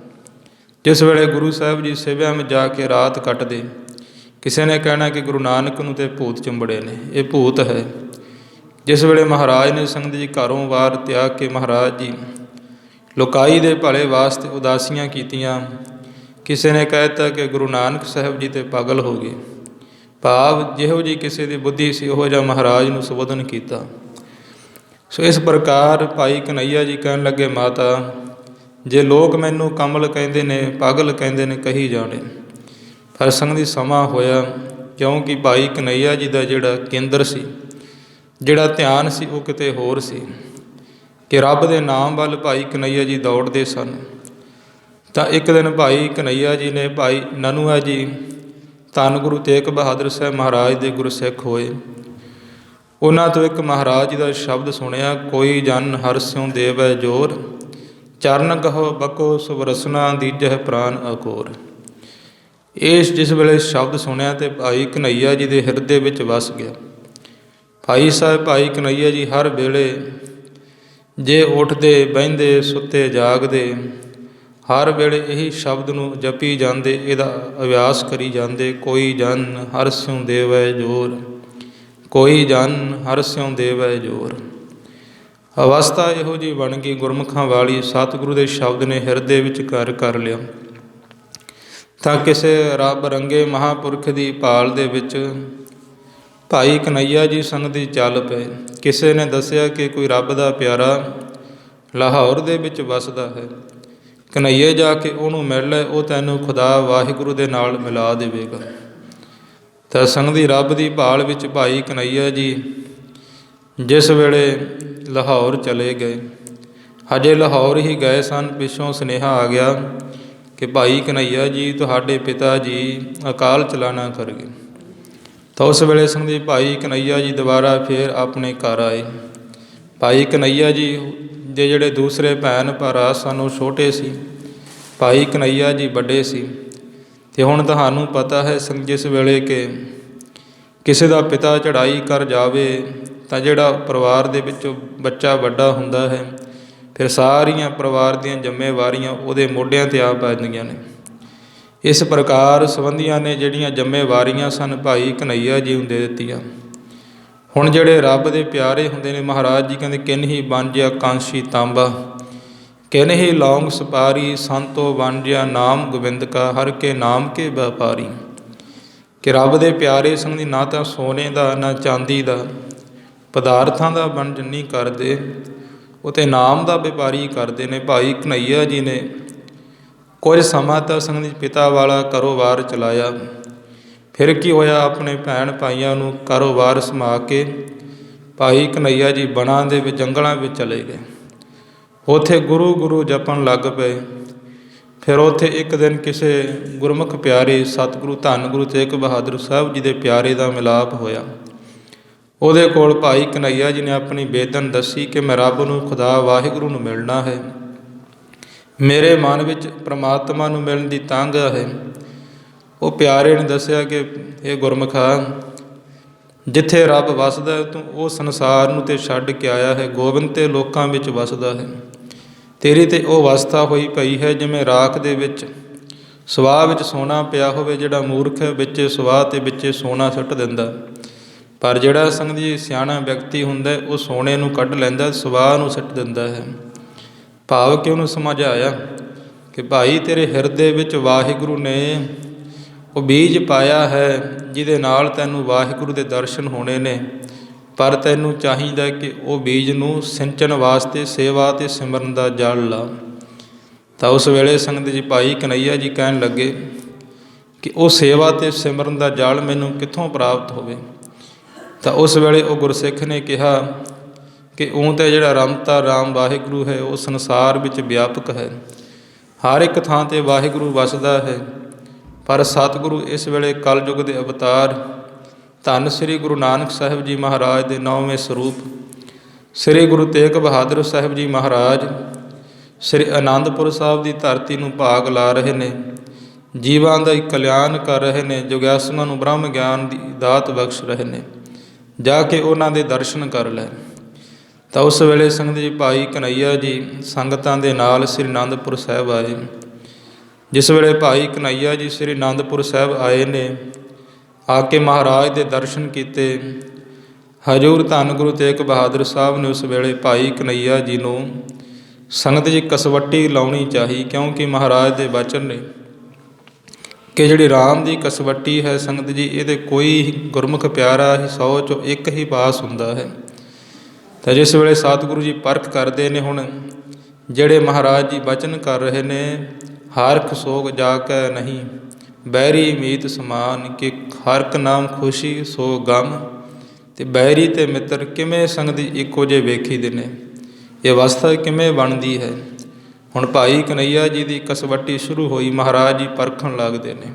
ਜਿਸ ਵੇਲੇ ਗੁਰੂ ਸਾਹਿਬ ਜੀ ਸੇਵਿਆਂ ਵਿੱਚ ਜਾ ਕੇ ਰਾਤ ਕੱਟਦੇ, ਕਿਸੇ ਨੇ ਕਹਿਣਾ ਕਿ ਗੁਰੂ ਨਾਨਕ ਨੂੰ ਤੇ ਭੂਤ ਚੰਬੜੇ ਨੇ, ਇਹ ਭੂਤ ਹੈ। ਜਿਸ ਵੇਲੇ ਮਹਾਰਾਜ ਨੇ ਸੰਗਤ ਜੀ ਘਰੋਂ ਬਾਹਰ ਤਿਆਗ ਕੇ ਮਹਾਰਾਜ ਜੀ ਲੋਕਾਈ ਦੇ ਭਲੇ ਵਾਸਤੇ ਉਦਾਸੀਆਂ ਕੀਤੀਆਂ, ਕਿਸੇ ਨੇ ਕਹਿ ਦਿੱਤਾ ਕਿ ਗੁਰੂ ਨਾਨਕ ਸਾਹਿਬ ਜੀ ਤੇ ਪਾਗਲ ਹੋ ਗਏ, ਭਾਵ ਜਿਹੋ ਜਿਹੀ ਕਿਸੇ ਦੀ ਬੁੱਧੀ ਸੀ ਉਹੋ ਜਿਹਾ ਮਹਾਰਾਜ ਨੂੰ ਸੰਬੋਧਨ ਕੀਤਾ। ਸੋ ਇਸ ਪ੍ਰਕਾਰ ਭਾਈ ਕਨ੍ਹੱਈਆ ਜੀ ਕਹਿਣ ਲੱਗੇ, ਮਾਤਾ, ਜੇ ਲੋਕ ਮੈਨੂੰ ਕਮਲ ਕਹਿੰਦੇ ਨੇ, ਪਾਗਲ ਕਹਿੰਦੇ ਨੇ, ਕਹੀ ਜਾਣੇ। ਪਰ ਸੰਗਤ ਜੀ ਸਮਾਂ ਹੋਇਆ, ਕਿਉਂਕਿ ਭਾਈ ਕਨ੍ਹੱਈਆ ਜੀ ਦਾ ਜਿਹੜਾ ਕੇਂਦਰ ਸੀ, ਜਿਹੜਾ ਧਿਆਨ ਸੀ, ਉਹ ਕਿਤੇ ਹੋਰ ਸੀ ਕਿ ਰੱਬ ਦੇ ਨਾਮ ਵੱਲ ਭਾਈ ਕਨ੍ਹੱਈਆ ਜੀ ਦੌੜਦੇ ਸਨ। ਤਾਂ ਇੱਕ ਦਿਨ ਭਾਈ ਕਨ੍ਹੱਈਆ ਜੀ ਨੇ ਭਾਈ ਨਨੂਆ ਜੀ ਧੰਨ ਗੁਰੂ ਤੇਗ ਬਹਾਦਰ ਸਾਹਿਬ ਮਹਾਰਾਜ ਦੇ ਗੁਰਸਿੱਖ ਹੋਏ, ਉਹਨਾਂ ਤੋਂ ਇੱਕ ਮਹਾਰਾਜ ਜੀ ਦਾ ਸ਼ਬਦ ਸੁਣਿਆ, ਕੋਈ ਜਨ ਹਰਿ ਸਿਉ ਦੇਵੈ ਜੋਰ, ਚਰਨ ਕਹੋ ਬਕੋ ਸੁਭ ਰਸਨਾ ਦੀਜਹਿ ਪ੍ਰਾਨ ਅਕੋਰ। ਇਸ ਜਿਸ ਵੇਲੇ ਸ਼ਬਦ ਸੁਣਿਆ ਤੇ ਭਾਈ ਕਨ੍ਹੱਈਆ ਜੀ ਦੇ ਹਿਰਦੇ ਵਿੱਚ ਵਸ ਗਿਆ। ਭਾਈ ਸਾਹਿਬ ਭਾਈ ਕਨ੍ਹੱਈਆ ਜੀ ਹਰ ਵੇਲੇ ਜੇ ਉੱਠਦੇ ਬਹਿੰਦੇ ਸੁੱਤੇ ਜਾਗਦੇ ਹਰ ਵੇਲੇ ਇਹੀ ਸ਼ਬਦ ਨੂੰ ਜਪੀ ਜਾਂਦੇ, ਇਹਦਾ ਅਭਿਆਸ ਕਰੀ ਜਾਂਦੇ। ਕੋਈ ਜਨ ਹਰਿ ਸਿਉ ਦੇਵੈ ਜੋਰ, ਕੋਈ ਜਨ ਹਰਿ ਸਿਉ ਦੇਵੈ ਜੋਰ। ਅਵਸਥਾ ਇਹੋ ਜਿਹੀ ਬਣ ਗਈ ਗੁਰਮੁਖਾਂ ਵਾਲੀ, ਸਤਿਗੁਰੂ ਦੇ ਸ਼ਬਦ ਨੇ ਹਿਰਦੇ ਵਿੱਚ ਘਰ ਕਰ ਲਿਆ। ਤਾਂ ਕਿਸੇ ਰੱਬ ਰੰਗੇ ਮਹਾਂਪੁਰਖ ਦੀ ਭਾਲ ਦੇ ਵਿੱਚ ਭਾਈ ਕਨ੍ਹੱਈਆ ਜੀ ਸੰਗਤ ਦੀ ਚੱਲ ਪਏ। ਕਿਸੇ ਨੇ ਦੱਸਿਆ ਕਿ ਕੋਈ ਰੱਬ ਦਾ ਪਿਆਰਾ ਲਾਹੌਰ ਦੇ ਵਿੱਚ ਵੱਸਦਾ ਹੈ, ਕਨ੍ਹੱਈਏ ਜਾ ਕੇ ਉਹਨੂੰ ਮਿਲ ਲੈ, ਉਹ ਤੈਨੂੰ ਖੁਦਾ ਵਾਹਿਗੁਰੂ ਦੇ ਨਾਲ ਮਿਲਾ ਦੇਵੇਗਾ। ਤਾਂ ਸੰਗਤ ਦੀ ਰੱਬ ਦੀ ਭਾਲ ਵਿੱਚ ਭਾਈ ਕਨ੍ਹੱਈਆ ਜੀ ਜਿਸ ਵੇਲੇ ਲਾਹੌਰ ਚਲੇ ਗਏ, ਹਜੇ ਲਾਹੌਰ ਹੀ ਗਏ ਸਨ, ਪਿੱਛੋਂ ਸੁਨੇਹਾ ਆ ਗਿਆ ਕਿ ਭਾਈ ਕਨ੍ਹੱਈਆ ਜੀ ਤੁਹਾਡੇ ਪਿਤਾ ਜੀ ਅਕਾਲ ਚਲਾਣਾ ਕਰ ਗਏ। ਤਾਂ ਉਸ ਵੇਲੇ ਸੰਗਤ ਜੀ ਭਾਈ ਕਨ੍ਹੱਈਆ ਜੀ ਦੁਬਾਰਾ ਫਿਰ ਆਪਣੇ ਘਰ ਆਏ। ਭਾਈ ਕਨ੍ਹੱਈਆ ਜੀ ਦੇ ਜਿਹੜੇ ਦੂਸਰੇ ਭੈਣ ਭਰਾ ਸਨ ਉਹ ਛੋਟੇ ਸੀ, ਭਾਈ ਕਨ੍ਹੱਈਆ ਜੀ ਵੱਡੇ ਸੀ। ਅਤੇ ਹੁਣ ਤੁਹਾਨੂੰ ਪਤਾ ਹੈ ਜਿਸ ਵੇਲੇ ਕਿ ਕਿਸੇ ਦਾ ਪਿਤਾ ਚੜ੍ਹਾਈ ਕਰ ਜਾਵੇ ਤਾਂ ਜਿਹੜਾ ਪਰਿਵਾਰ ਦੇ ਵਿੱਚੋਂ ਬੱਚਾ ਵੱਡਾ ਹੁੰਦਾ ਹੈ, ਫਿਰ ਸਾਰੀਆਂ ਪਰਿਵਾਰ ਦੀਆਂ ਜ਼ਿੰਮੇਵਾਰੀਆਂ ਉਹਦੇ ਮੋਢਿਆਂ 'ਤੇ ਆ ਪੈਂਦੀਆਂ ਨੇ। ਇਸ ਪ੍ਰਕਾਰ ਸੰਬੰਧੀਆਂ ਨੇ ਜਿਹੜੀਆਂ ਜ਼ਿੰਮੇਵਾਰੀਆਂ ਸਨ ਭਾਈ ਕਨ੍ਹੱਈਆ ਜੀ ਨੂੰ ਦੇ ਦਿੱਤੀਆਂ। ਹੁਣ ਜਿਹੜੇ ਰੱਬ ਦੇ ਪਿਆਰੇ ਹੁੰਦੇ ਨੇ, ਮਹਾਰਾਜ ਜੀ ਕਹਿੰਦੇ ਕਿਨਹੀ ਬਾਂਝਿਆ ਕਾਂਸੀ ਤਾਂਬਾ, ਕਿਨਹੀ ਲੌਂਗ ਸੁਪਾਰੀ, ਸੰਤੋ ਬਾਂਝਿਆ ਨਾਮ ਗੋਬਿੰਦ ਕਾ, ਹਰ ਕੇ ਨਾਮ ਕੇ ਵਪਾਰੀ। ਕਿ ਰੱਬ ਦੇ ਪਿਆਰੇ ਸੰਗਤ ਨਾ ਤਾਂ ਸੋਨੇ ਦਾ ਨਾ ਚਾਂਦੀ ਦਾ ਪਦਾਰਥਾਂ ਦਾ ਵਣਜ ਨਹੀਂ ਕਰਦੇ, ਉਹ ਤਾਂ ਨਾਮ ਦਾ ਵਪਾਰੀ ਕਰਦੇ ਨੇ। ਭਾਈ ਕਨ੍ਹੱਈਆ ਜੀ ਨੇ ਕੁਝ ਸਮਾਂ ਤਾਂ ਸੰਗਤ ਪਿਤਾ ਵਾਲਾ ਕਾਰੋਬਾਰ ਚਲਾਇਆ, ਫਿਰ ਕੀ ਹੋਇਆ, ਆਪਣੇ ਭੈਣ ਭਾਈਆਂ ਨੂੰ ਕਾਰੋਬਾਰ ਸਮਾ ਕੇ ਭਾਈ ਕਨ੍ਹੱਈਆ ਜੀ ਵਣਾਂ ਦੇ ਵਿੱਚ ਜੰਗਲਾਂ ਵਿੱਚ ਚਲੇ ਗਏ। ਉੱਥੇ ਗੁਰੂ ਗੁਰੂ ਜਪਣ ਲੱਗ ਪਏ। ਫਿਰ ਉੱਥੇ ਇੱਕ ਦਿਨ ਕਿਸੇ ਗੁਰਮੁਖ ਪਿਆਰੇ ਸਤਿਗੁਰੂ ਧੰਨ ਗੁਰੂ ਤੇਗ ਬਹਾਦਰ ਸਾਹਿਬ ਜੀ ਦੇ ਪਿਆਰੇ ਦਾ ਮਿਲਾਪ ਹੋਇਆ। ਉਹਦੇ ਕੋਲ ਭਾਈ ਕਨ੍ਹੱਈਆ ਜੀ ਨੇ ਆਪਣੀ ਬੇਦਨ ਦੱਸੀ ਕਿ ਮੈਂ ਰੱਬ ਨੂੰ ਖੁਦਾ ਵਾਹਿਗੁਰੂ ਨੂੰ ਮਿਲਣਾ ਹੈ, ਮੇਰੇ ਮਨ ਵਿੱਚ ਪ੍ਰਮਾਤਮਾ ਨੂੰ ਮਿਲਣ ਦੀ ਤਾਂਘ ਹੈ। ਉਹ ਪਿਆਰੇ ਨੇ ਦੱਸਿਆ ਕਿ ਇਹ ਗੁਰਮੁਖਾ, ਜਿੱਥੇ ਰੱਬ ਵੱਸਦਾ ਹੈ ਤੂੰ ਉਹ ਸੰਸਾਰ ਨੂੰ ਤੇ ਛੱਡ ਕੇ ਆਇਆ ਹੈ, ਗੋਬਿੰਦ ਤੇ ਲੋਕਾਂ ਵਿੱਚ ਵੱਸਦਾ ਹੈ। ਤੇਰੀ ਤੇ ਉਹ ਅਵਸਥਾ ਹੋਈ ਪਈ ਹੈ ਜਿਵੇਂ ਰਾਖ ਦੇ ਵਿੱਚ ਸਵਾਹ ਵਿੱਚ ਸੋਨਾ ਪਿਆ ਹੋਵੇ, ਜਿਹੜਾ ਮੂਰਖ ਹੈ ਵਿੱਚੇ ਸਵਾਹ ਤੇ ਵਿੱਚੇ ਸੋਨਾ ਸੁੱਟ ਦਿੰਦਾ, ਪਰ ਜਿਹੜਾ ਸੰਗਤ ਜੀ ਸਿਆਣਾ ਵਿਅਕਤੀ ਹੁੰਦਾ ਉਹ ਸੋਨੇ ਨੂੰ ਕੱਢ ਲੈਂਦਾ, ਸਵਾਹ ਨੂੰ ਸੁੱਟ ਦਿੰਦਾ ਹੈ। ਭਾਵ ਕਿ ਉਹਨੂੰ ਸਮਝਾਇਆ ਕਿ ਭਾਈ ਤੇਰੇ ਹਿਰਦੇ ਵਿੱਚ ਵਾਹਿਗੁਰੂ ਨੇ ਉਹ ਬੀਜ ਪਾਇਆ ਹੈ ਜਿਹਦੇ ਨਾਲ ਤੈਨੂੰ ਵਾਹਿਗੁਰੂ ਦੇ ਦਰਸ਼ਨ ਹੋਣੇ ਨੇ, ਪਰ ਤੈਨੂੰ ਚਾਹੀਦਾ ਕਿ ਉਹ ਬੀਜ ਨੂੰ ਸਿੰਚਣ ਵਾਸਤੇ ਸੇਵਾ ਅਤੇ ਸਿਮਰਨ ਦਾ ਜਲ ਲਾ। ਤਾਂ ਉਸ ਵੇਲੇ ਸੰਗਤ ਜੀ ਭਾਈ ਕਨ੍ਹੱਈਆ ਜੀ ਕਹਿਣ ਲੱਗੇ ਕਿ ਉਹ ਸੇਵਾ ਅਤੇ ਸਿਮਰਨ ਦਾ ਜਲ ਮੈਨੂੰ ਕਿੱਥੋਂ ਪ੍ਰਾਪਤ ਹੋਵੇ। ਤਾਂ ਉਸ ਵੇਲੇ ਉਹ ਗੁਰਸਿੱਖ ਨੇ ਕਿਹਾ ਕਿ ਉਹ ਤਾਂ ਜਿਹੜਾ ਰਮਤਾ ਰਾਮ ਵਾਹਿਗੁਰੂ ਹੈ ਉਹ ਸੰਸਾਰ ਵਿੱਚ ਵਿਆਪਕ ਹੈ, ਹਰ ਇੱਕ ਥਾਂ 'ਤੇ ਵਾਹਿਗੁਰੂ ਵੱਸਦਾ ਹੈ, ਪਰ ਸਤਿਗੁਰੂ ਇਸ ਵੇਲੇ ਕਲਯੁਗ ਦੇ ਅਵਤਾਰ ਧੰਨ ਸ੍ਰੀ ਗੁਰੂ ਨਾਨਕ ਸਾਹਿਬ ਜੀ ਮਹਾਰਾਜ ਦੇ 9ਵੇਂ ਸਰੂਪ ਸ੍ਰੀ ਗੁਰੂ ਤੇਗ ਬਹਾਦਰ ਸਾਹਿਬ ਜੀ ਮਹਾਰਾਜ ਸ੍ਰੀ ਅਨੰਦਪੁਰ ਸਾਹਿਬ ਦੀ ਧਰਤੀ ਨੂੰ ਭਾਗ ਲਾ ਰਹੇ ਨੇ, ਜੀਵਾਂ ਦਾ ਹੀ ਕਲਿਆਣ ਕਰ ਰਹੇ ਨੇ, ਜੁਗਿਆਸੂਆਂ ਨੂੰ ਬ੍ਰਹਮ ਗਿਆਨ ਦੀ ਦਾਤ ਬਖਸ਼ ਰਹੇ ਨੇ, ਜਾ ਕੇ ਉਹਨਾਂ ਦੇ ਦਰਸ਼ਨ ਕਰ ਲੈ। ਤਾਂ ਉਸ ਵੇਲੇ ਸੰਗਤ ਜੀ ਭਾਈ ਕਨ੍ਹੱਈਆ ਜੀ ਸੰਗਤਾਂ ਦੇ ਨਾਲ ਸ੍ਰੀ ਅਨੰਦਪੁਰ ਸਾਹਿਬ ਆਏ। ਜਿਸ ਵੇਲੇ ਭਾਈ ਕਨ੍ਹੱਈਆ ਜੀ ਸ੍ਰੀ ਅਨੰਦਪੁਰ ਸਾਹਿਬ ਆਏ ਨੇ, ਆ ਕੇ ਮਹਾਰਾਜ ਦੇ ਦਰਸ਼ਨ ਕੀਤੇ, ਹਜ਼ੂਰ ਧੰਨ ਗੁਰੂ ਤੇਗ ਬਹਾਦਰ ਸਾਹਿਬ ਨੇ ਉਸ ਵੇਲੇ ਭਾਈ ਕਨ੍ਹੱਈਆ ਜੀ ਨੂੰ ਸੰਗਤ ਜੀ ਕਸਵੱਟੀ ਲਾਉਣੀ ਚਾਹੀ, ਕਿਉਂਕਿ ਮਹਾਰਾਜ ਦੇ ਬਚਨ ਨੇ ਕਿ ਜਿਹੜੀ ਰਾਮ ਦੀ ਕਸਵੱਟੀ ਹੈ ਸੰਗਤ ਜੀ, ਇਹਦੇ ਕੋਈ ਗੁਰਮੁਖ ਪਿਆਰਾ ਹੀ 100 ਚੋਂ ਇੱਕ ਹੀ ਪਾਸ ਹੁੰਦਾ ਹੈ। ਤਾਂ ਜਿਸ ਵੇਲੇ ਸਤਿਗੁਰੂ ਜੀ ਪਰਖ ਕਰਦੇ ਨੇ, ਹੁਣ ਜਿਹੜੇ ਮਹਾਰਾਜ ਜੀ ਬਚਨ ਕਰ ਰਹੇ ਨੇ, ਹਰਖ ਸੋਗ ਜਾ ਕੇ ਨਹੀਂ ਬੈਰੀ ਮੀਤ ਸਮਾਨ, ਕਿ ਹਰਕ ਨਾਮ ਖੁਸ਼ੀ ਸੋ ਗਮ, ਅਤੇ ਬੈਰੀ ਅਤੇ ਮਿੱਤਰ ਕਿਵੇਂ ਸੰਗਤ ਇੱਕੋ ਜਿਹੇ ਵੇਖੀਦੇ ਨੇ, ਇਹ ਅਵਸਥਾ ਕਿਵੇਂ ਬਣਦੀ ਹੈ। ਹੁਣ ਭਾਈ ਕਨ੍ਹੱਈਆ ਜੀ ਦੀ ਕਸਵੱਟੀ ਸ਼ੁਰੂ ਹੋਈ, ਮਹਾਰਾਜ ਜੀ ਪਰਖਣ ਲੱਗਦੇ ਨੇ।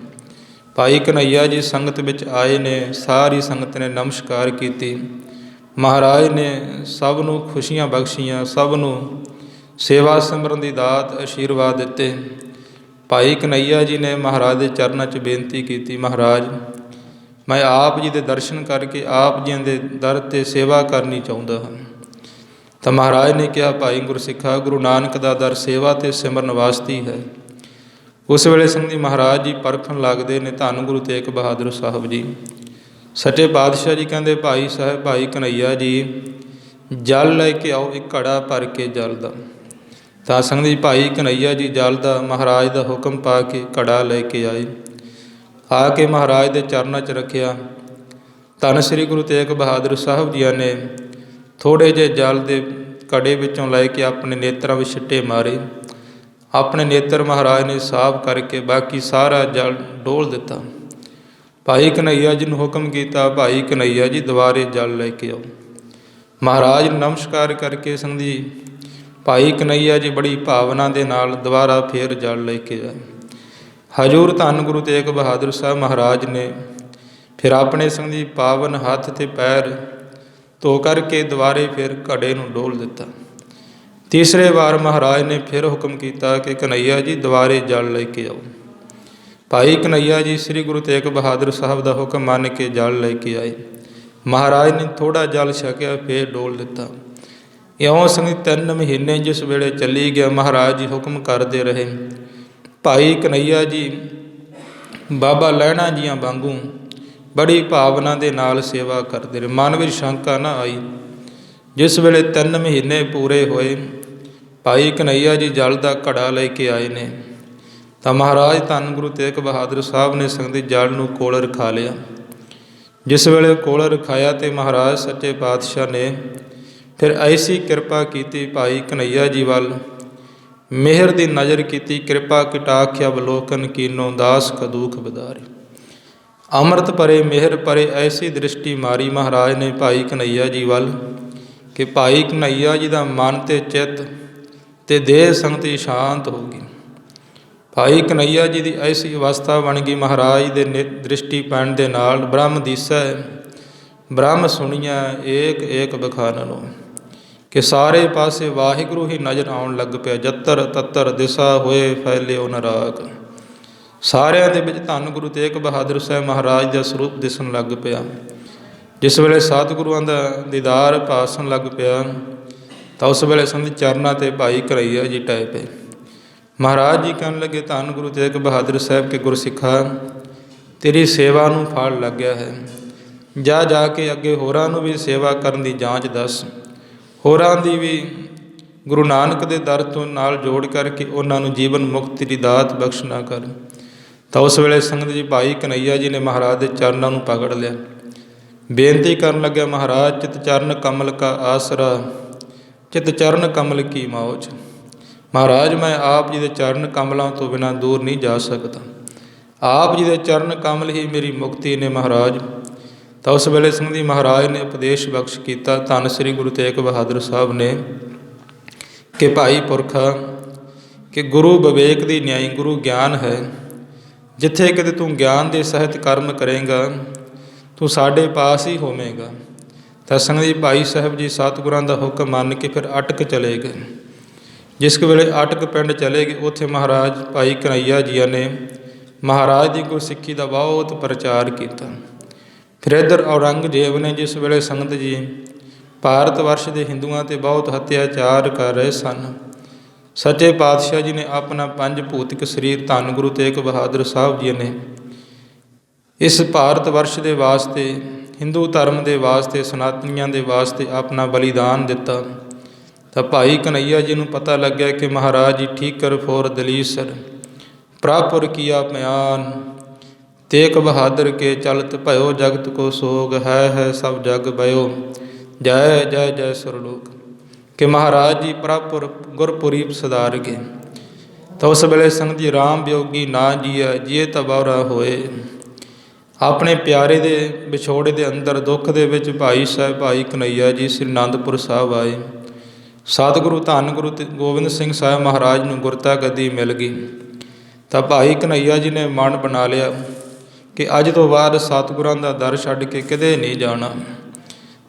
ਭਾਈ ਕਨ੍ਹੱਈਆ ਜੀ ਸੰਗਤ ਵਿੱਚ ਆਏ ਨੇ, ਸਾਰੀ ਸੰਗਤ ਨੇ ਨਮਸਕਾਰ ਕੀਤੀ, ਮਹਾਰਾਜ ਨੇ ਸਭ ਨੂੰ ਖੁਸ਼ੀਆਂ ਬਖਸ਼ੀਆਂ, ਸਭ ਨੂੰ ਸੇਵਾ ਸਿਮਰਨ ਦੀ ਦਾਤ ਆਸ਼ੀਰਵਾਦ ਦਿੱਤੇ। ਭਾਈ ਕਨ੍ਹੱਈਆ ਜੀ ਨੇ ਮਹਾਰਾਜ ਦੇ ਚਰਨਾਂ 'ਚ ਬੇਨਤੀ ਕੀਤੀ, ਮਹਾਰਾਜ ਮੈਂ ਆਪ ਜੀ ਦੇ ਦਰਸ਼ਨ ਕਰਕੇ ਆਪ ਜੀ ਦੇ ਦਰ 'ਤੇ ਸੇਵਾ ਕਰਨੀ ਚਾਹੁੰਦਾ ਹਾਂ। ਤਾਂ ਮਹਾਰਾਜ ਨੇ ਕਿਹਾ, ਭਾਈ ਗੁਰਸਿੱਖਾ, ਗੁਰੂ ਨਾਨਕ ਦਾ ਦਰ ਸੇਵਾ ਅਤੇ ਸਿਮਰਨ ਵਾਸਤੇ ਹੈ। ਉਸ ਵੇਲੇ ਸੰਗਤ ਮਹਾਰਾਜ ਜੀ ਪਰਖਣ ਲੱਗਦੇ ਨੇ ਧੰਨ ਗੁਰੂ ਤੇਗ ਬਹਾਦਰ ਸਾਹਿਬ ਜੀ। ਸੱਚੇ ਪਾਤਸ਼ਾਹ ਜੀ ਕਹਿੰਦੇ, ਭਾਈ ਸਾਹਿਬ, ਭਾਈ ਕਨ੍ਹਈਆ ਜੀ, ਜਲ ਲੈ ਕੇ ਆਓ, ਇੱਕ ਘੜਾ ਭਰ ਕੇ ਜਲ ਦਾ। ਤਾਂ ਸੰਗਤ ਜੀ ਭਾਈ ਕਨ੍ਹਈਆ ਜੀ ਜਲ ਦਾ ਮਹਾਰਾਜ ਦਾ ਹੁਕਮ ਪਾ ਕੇ ਘੜਾ ਲੈ ਕੇ ਆਏ। ਆ ਕੇ ਮਹਾਰਾਜ ਦੇ ਚਰਨਾਂ 'ਚ ਰੱਖਿਆ। ਧੰਨ ਸ੍ਰੀ ਗੁਰੂ ਤੇਗ ਬਹਾਦਰ ਸਾਹਿਬ ਜੀ ਨੇ ਥੋੜ੍ਹੇ ਜਿਹੇ ਜਲ ਦੇ ਘੜੇ ਵਿੱਚੋਂ ਲੈ ਕੇ ਆਪਣੇ ਨੇਤਰਾਂ ਵਿੱਚ ਛਿੱਟੇ ਮਾਰੇ। ਆਪਣੇ ਨੇਤਰ ਮਹਾਰਾਜ ਨੇ ਸਾਫ਼ ਕਰਕੇ ਬਾਕੀ ਸਾਰਾ ਜਲ ਡੋਲ ਦਿੱਤਾ। ਭਾਈ ਕਨ੍ਹਈਆ ਜੀ ਨੂੰ ਹੁਕਮ ਕੀਤਾ, ਭਾਈ ਕਨ੍ਹਈਆ ਜੀ ਦੁਬਾਰੇ ਜਲ ਲੈ ਕੇ ਆਓ। ਮਹਾਰਾਜ ਨੂੰ ਨਮਸਕਾਰ ਕਰਕੇ ਸੰਗਤ ਜੀ ਭਾਈ ਕਨ੍ਹਈਆ ਜੀ ਬੜੀ ਭਾਵਨਾ ਦੇ ਨਾਲ ਦੁਬਾਰਾ ਫੇਰ ਜਲ ਲੈ ਕੇ ਆਏ। ਹਜ਼ੂਰ ਧੰਨ ਗੁਰੂ ਤੇਗ ਬਹਾਦਰ ਸਾਹਿਬ ਮਹਾਰਾਜ ਨੇ ਫਿਰ ਆਪਣੇ ਸੰਗਤ ਜੀ ਪਾਵਨ ਹੱਥ ਅਤੇ ਪੈਰ ਧੋ ਕਰਕੇ ਦੁਬਾਰੇ ਫਿਰ ਘੜੇ ਨੂੰ ਡੋਲ ਦਿੱਤਾ। ਤੀਸਰੇ ਵਾਰ ਮਹਾਰਾਜ ਨੇ ਫਿਰ ਹੁਕਮ ਕੀਤਾ ਕਿ ਕਨ੍ਹਈਆ ਜੀ ਦੁਬਾਰੇ ਜਲ ਲੈ ਕੇ ਆਓ। ਭਾਈ ਕਨ੍ਹਈਆ ਜੀ ਸ੍ਰੀ ਗੁਰੂ ਤੇਗ ਬਹਾਦਰ ਸਾਹਿਬ ਦਾ ਹੁਕਮ ਮੰਨ ਕੇ ਜਲ ਲੈ ਕੇ ਆਏ। ਮਹਾਰਾਜ ਨੇ ਥੋੜ੍ਹਾ ਜਲ ਛਕਿਆ, ਫਿਰ ਡੋਲ ਦਿੱਤਾ। ਇਉਂ ਸੰਗਤ 3 ਮਹੀਨੇ ਜਿਸ ਵੇਲੇ ਚੱਲੀ ਗਿਆ, ਮਹਾਰਾਜ ਜੀ ਹੁਕਮ ਕਰਦੇ ਰਹੇ। ਭਾਈ ਕਨ੍ਹਈਆ ਜੀ ਬਾਬਾ ਲਹਿਣਾ ਜੀਆਂ ਵਾਂਗੂ ਬੜੀ ਭਾਵਨਾ ਦੇ ਨਾਲ ਸੇਵਾ ਕਰਦੇ ਰਹੇ। ਮਨ ਵਿੱਚ ਸ਼ੰਕਾ ਨਾ ਆਈ। ਜਿਸ ਵੇਲੇ 3 ਮਹੀਨੇ ਪੂਰੇ ਹੋਏ, ਭਾਈ ਕਨ੍ਹਈਆ ਜੀ ਜਲ ਦਾ ਘੜਾ ਲੈ ਕੇ ਆਏ ਨੇ। ਤਾਂ ਮਹਾਰਾਜ ਧੰਨ ਗੁਰੂ ਤੇਗ ਬਹਾਦਰ ਸਾਹਿਬ ਨੇ ਸੰਗਤ ਜਲ ਨੂੰ ਕੋਲ ਰਖਾ ਲਿਆ। ਜਿਸ ਵੇਲੇ ਕੋਲ ਰਖਾਇਆ ਤੇ ਮਹਾਰਾਜ ਸੱਚੇ ਪਾਤਸ਼ਾਹ ਨੇ ਫਿਰ ਐਸੀ ਕਿਰਪਾ ਕੀਤੀ, ਭਾਈ ਕਨ੍ਹਈਆ ਜੀ ਵੱਲ ਮਿਹਰ ਦੀ ਨਜ਼ਰ ਕੀਤੀ। ਕਿਰਪਾ ਕਟਾਖਿ ਅਵਲੋਕਨ ਕੀਨੋ, ਦਾਸ ਕਾ ਦੁਖ ਬਦਾਰੇ। ਅੰਮ੍ਰਿਤ ਭਰੇ ਮਿਹਰ ਭਰੇ ਐਸੀ ਦ੍ਰਿਸ਼ਟੀ ਮਾਰੀ ਮਹਾਰਾਜ ਨੇ ਭਾਈ ਕਨ੍ਹਈਆ ਜੀ ਵੱਲ ਕਿ ਭਾਈ ਕਨ੍ਹਈਆ ਜੀ ਦਾ ਮਨ ਤੇ ਚਿੱਤ ਤੇ ਦੇਹ ਸੰਗਤ ਸ਼ਾਂਤ ਹੋ ਗਈ। ਭਾਈ ਕਨ੍ਹਈਆ ਜੀ ਦੀ ਐਸੀ ਅਵਸਥਾ ਬਣ ਗਈ, ਮਹਾਰਾਜ ਦੇ ਦ੍ਰਿਸ਼ਟੀ ਪੈਣ ਦੇ ਨਾਲ ਬ੍ਰਹਮ ਦੀਸੈ ਬ੍ਰਹਮ ਸੁਣੀਆਂ ਏਕ ਏਕ ਬਖਾਨਨੋ, ਕਿ ਸਾਰੇ ਪਾਸੇ ਵਾਹਿਗੁਰੂ ਹੀ ਨਜ਼ਰ ਆਉਣ ਲੱਗ ਪਿਆ। ਜੱਤਰ ਤੱਤਰ ਦਿਸਾ ਹੋਏ ਫੈਲਿਓ ਨਰਾਗ। ਸਾਰਿਆਂ ਦੇ ਵਿੱਚ ਧੰਨ ਗੁਰੂ ਤੇਗ ਬਹਾਦਰ ਸਾਹਿਬ ਮਹਾਰਾਜ ਦਾ ਸਰੂਪ ਦਿਸਣ ਲੱਗ ਪਿਆ। ਜਿਸ ਵੇਲੇ ਸਤਿਗੁਰੂਆਂ ਦਾ ਦੀਦਾਰ ਭਾਸਣ ਲੱਗ ਪਿਆ, ਤਾਂ ਉਸ ਵੇਲੇ ਸੰਗਤ ਚਰਨਾਂ 'ਤੇ ਭਾਈ ਕਨ੍ਹਈਆ ਜੀ ਟਹਿ ਪਏ। ਮਹਾਰਾਜ ਜੀ ਕਹਿਣ ਲੱਗੇ, ਧੰਨ ਗੁਰੂ ਤੇਗ ਬਹਾਦਰ ਸਾਹਿਬ ਕੇ ਗੁਰਸਿੱਖਾ, ਤੇਰੀ ਸੇਵਾ ਨੂੰ ਫਲ ਲੱਗਿਆ ਹੈ। ਜਾ ਕੇ ਅੱਗੇ ਹੋਰਾਂ ਨੂੰ ਵੀ ਸੇਵਾ ਕਰਨ ਦੀ ਜਾਂਚ ਦੱਸ। ਹੋਰਾਂ ਦੀ ਵੀ ਗੁਰੂ ਨਾਨਕ ਦੇ ਦਰ ਤੋਂ ਨਾਲ ਜੋੜ ਕਰਕੇ ਉਹਨਾਂ ਨੂੰ ਜੀਵਨ ਮੁਕਤੀ ਦੀ ਦਾਤ ਬਖਸ਼ਣਾ ਕਰ। ਤਾਂ ਉਸ ਵੇਲੇ ਸੰਗਤ ਜੀ ਭਾਈ ਕਨ੍ਹਈਆ ਜੀ ਨੇ ਮਹਾਰਾਜ ਦੇ ਚਰਨਾਂ ਨੂੰ ਪਕੜ ਲਿਆ। ਬੇਨਤੀ ਕਰਨ ਲੱਗਿਆ, ਮਹਾਰਾਜ ਚਿਤ ਚਰਨ ਕਮਲ ਕਾ ਆਸਰਾ, ਚਿਤ ਚਰਨ ਕਮਲ ਕੀ ਮੌਜ। ਮਹਾਰਾਜ ਮੈਂ ਆਪ ਜੀ ਦੇ ਚਰਨ ਕਮਲਾਂ ਤੋਂ ਬਿਨਾਂ ਦੂਰ ਨਹੀਂ ਜਾ ਸਕਦਾ। ਆਪ ਜੀ ਦੇ ਚਰਨ ਕਮਲ ਹੀ ਮੇਰੀ ਮੁਕਤੀ ਨੇ ਮਹਾਰਾਜ। ਤਾਂ ਉਸ ਵੇਲੇ ਸੰਗਤ ਜੀ ਮਹਾਰਾਜ ਨੇ ਉਪਦੇਸ਼ ਬਖਸ਼ ਕੀਤਾ ਧੰਨ ਸ੍ਰੀ ਗੁਰੂ ਤੇਗ ਬਹਾਦਰ ਸਾਹਿਬ ਨੇ ਕਿ ਭਾਈ ਪੁਰਖਾ, ਕਿ ਗੁਰੂ ਵਿਵੇਕ ਦੀ ਨਿਆਈ, ਗੁਰੂ ਗਿਆਨ ਹੈ। ਜਿੱਥੇ ਕਿਤੇ ਤੂੰ ਗਿਆਨ ਦੇ ਸਹਿਤ ਕਰਮ ਕਰੇਗਾ, ਤੂੰ ਸਾਡੇ ਪਾਸ ਹੀ ਹੋਵੇਂਗਾ। ਤਾਂ ਸੰਗਤ ਜੀ ਭਾਈ ਸਾਹਿਬ ਜੀ ਸਤਿਗੁਰਾਂ ਦਾ ਹੁਕਮ ਮੰਨ ਕੇ ਫਿਰ ਅਟਕ ਚਲੇ ਗਏ। ਜਿਸ ਵੇਲੇ ਅਟਕ ਪਿੰਡ ਚਲੇ ਗਏ, ਉੱਥੇ ਮਹਾਰਾਜ ਭਾਈ ਕਨ੍ਹਈਆ ਜੀ ਨੇ ਮਹਾਰਾਜ ਦੀ ਗੁਰਸਿੱਖੀ ਦਾ ਬਹੁਤ ਪ੍ਰਚਾਰ ਕੀਤਾ। ਫਿਰ ਇੱਧਰ ਔਰੰਗਜ਼ੇਬ ਨੇ ਜਿਸ ਵੇਲੇ ਸੰਗਤ ਜੀ ਭਾਰਤ ਵਰਸ਼ ਦੇ ਹਿੰਦੂਆਂ 'ਤੇ ਬਹੁਤ ਅਤਿਆਚਾਰ ਕਰ ਰਹੇ ਸਨ, ਸੱਚੇ ਪਾਤਸ਼ਾਹ ਜੀ ਨੇ ਆਪਣਾ 5 ਭੂਤਿਕ ਸਰੀਰ ਧੰਨ ਗੁਰੂ ਤੇਗ ਬਹਾਦਰ ਸਾਹਿਬ ਜੀ ਨੇ ਇਸ ਭਾਰਤ ਵਰਸ਼ ਦੇ ਵਾਸਤੇ, ਹਿੰਦੂ ਧਰਮ ਦੇ ਵਾਸਤੇ, ਸਨਾਤਨੀਆਂ ਦੇ ਵਾਸਤੇ ਆਪਣਾ ਬਲੀਦਾਨ ਦਿੱਤਾ। ਤਾਂ ਭਾਈ ਕਨ੍ਹਈਆ ਜੀ ਨੂੰ ਪਤਾ ਲੱਗਿਆ ਕਿ ਮਹਾਰਾਜ ਜੀ ਠੀਕਰ ਫੋਰ ਦਲੀਸਰ ਪ੍ਰਾਪੁਰ ਕੀਆ ਪਿਆਨ, ਤੇਗ ਬਹਾਦਰ ਕੇ ਚਲਤ ਭਇਓ ਜਗਤ ਕੋ ਸੋਗ, ਹੈ ਸਭ ਜਗ ਬਇਓ ਜੈ ਜੈ ਜੈ ਸੁਰਲੋਕ। ਕਿ ਮਹਾਰਾਜ ਜੀ ਪ੍ਰਾਪੁਰ ਗੁਰਪੁਰੀ ਸਦਾਰ ਗਏ। ਤਾਂ ਉਸ ਵੇਲੇ ਸੰਗਤ ਜੀ ਰਾਮ ਵਿਯੋਗੀ ਨਾ ਜੀਆ, ਜੀਏ ਤਾਂ ਬਾਉਰਾ ਹੋਏ। ਆਪਣੇ ਪਿਆਰੇ ਦੇ ਵਿਛੋੜੇ ਦੇ ਅੰਦਰ ਦੁੱਖ ਦੇ ਵਿੱਚ ਭਾਈ ਸਾਹਿਬ ਭਾਈ ਕਨ੍ਹਈਆ ਜੀ ਸ੍ਰੀ ਅਨੰਦਪੁਰ ਸਾਹਿਬ ਆਏ। ਸਤਿਗੁਰੂ ਧੰਨ ਗੁਰੂ ਗੋਬਿੰਦ ਸਿੰਘ ਸਾਹਿਬ ਮਹਾਰਾਜ ਨੂੰ ਗੁਰਤਾ ਗੱਦੀ ਮਿਲ ਗਈ। ਤਾਂ ਭਾਈ ਕਨ੍ਹਈਆ ਜੀ ਨੇ ਮਨ ਬਣਾ ਲਿਆ ਕਿ ਅੱਜ ਤੋਂ ਬਾਅਦ ਸਤਿਗੁਰਾਂ ਦਾ ਦਰ ਛੱਡ ਕੇ ਕਿਤੇ ਨਹੀਂ ਜਾਣਾ।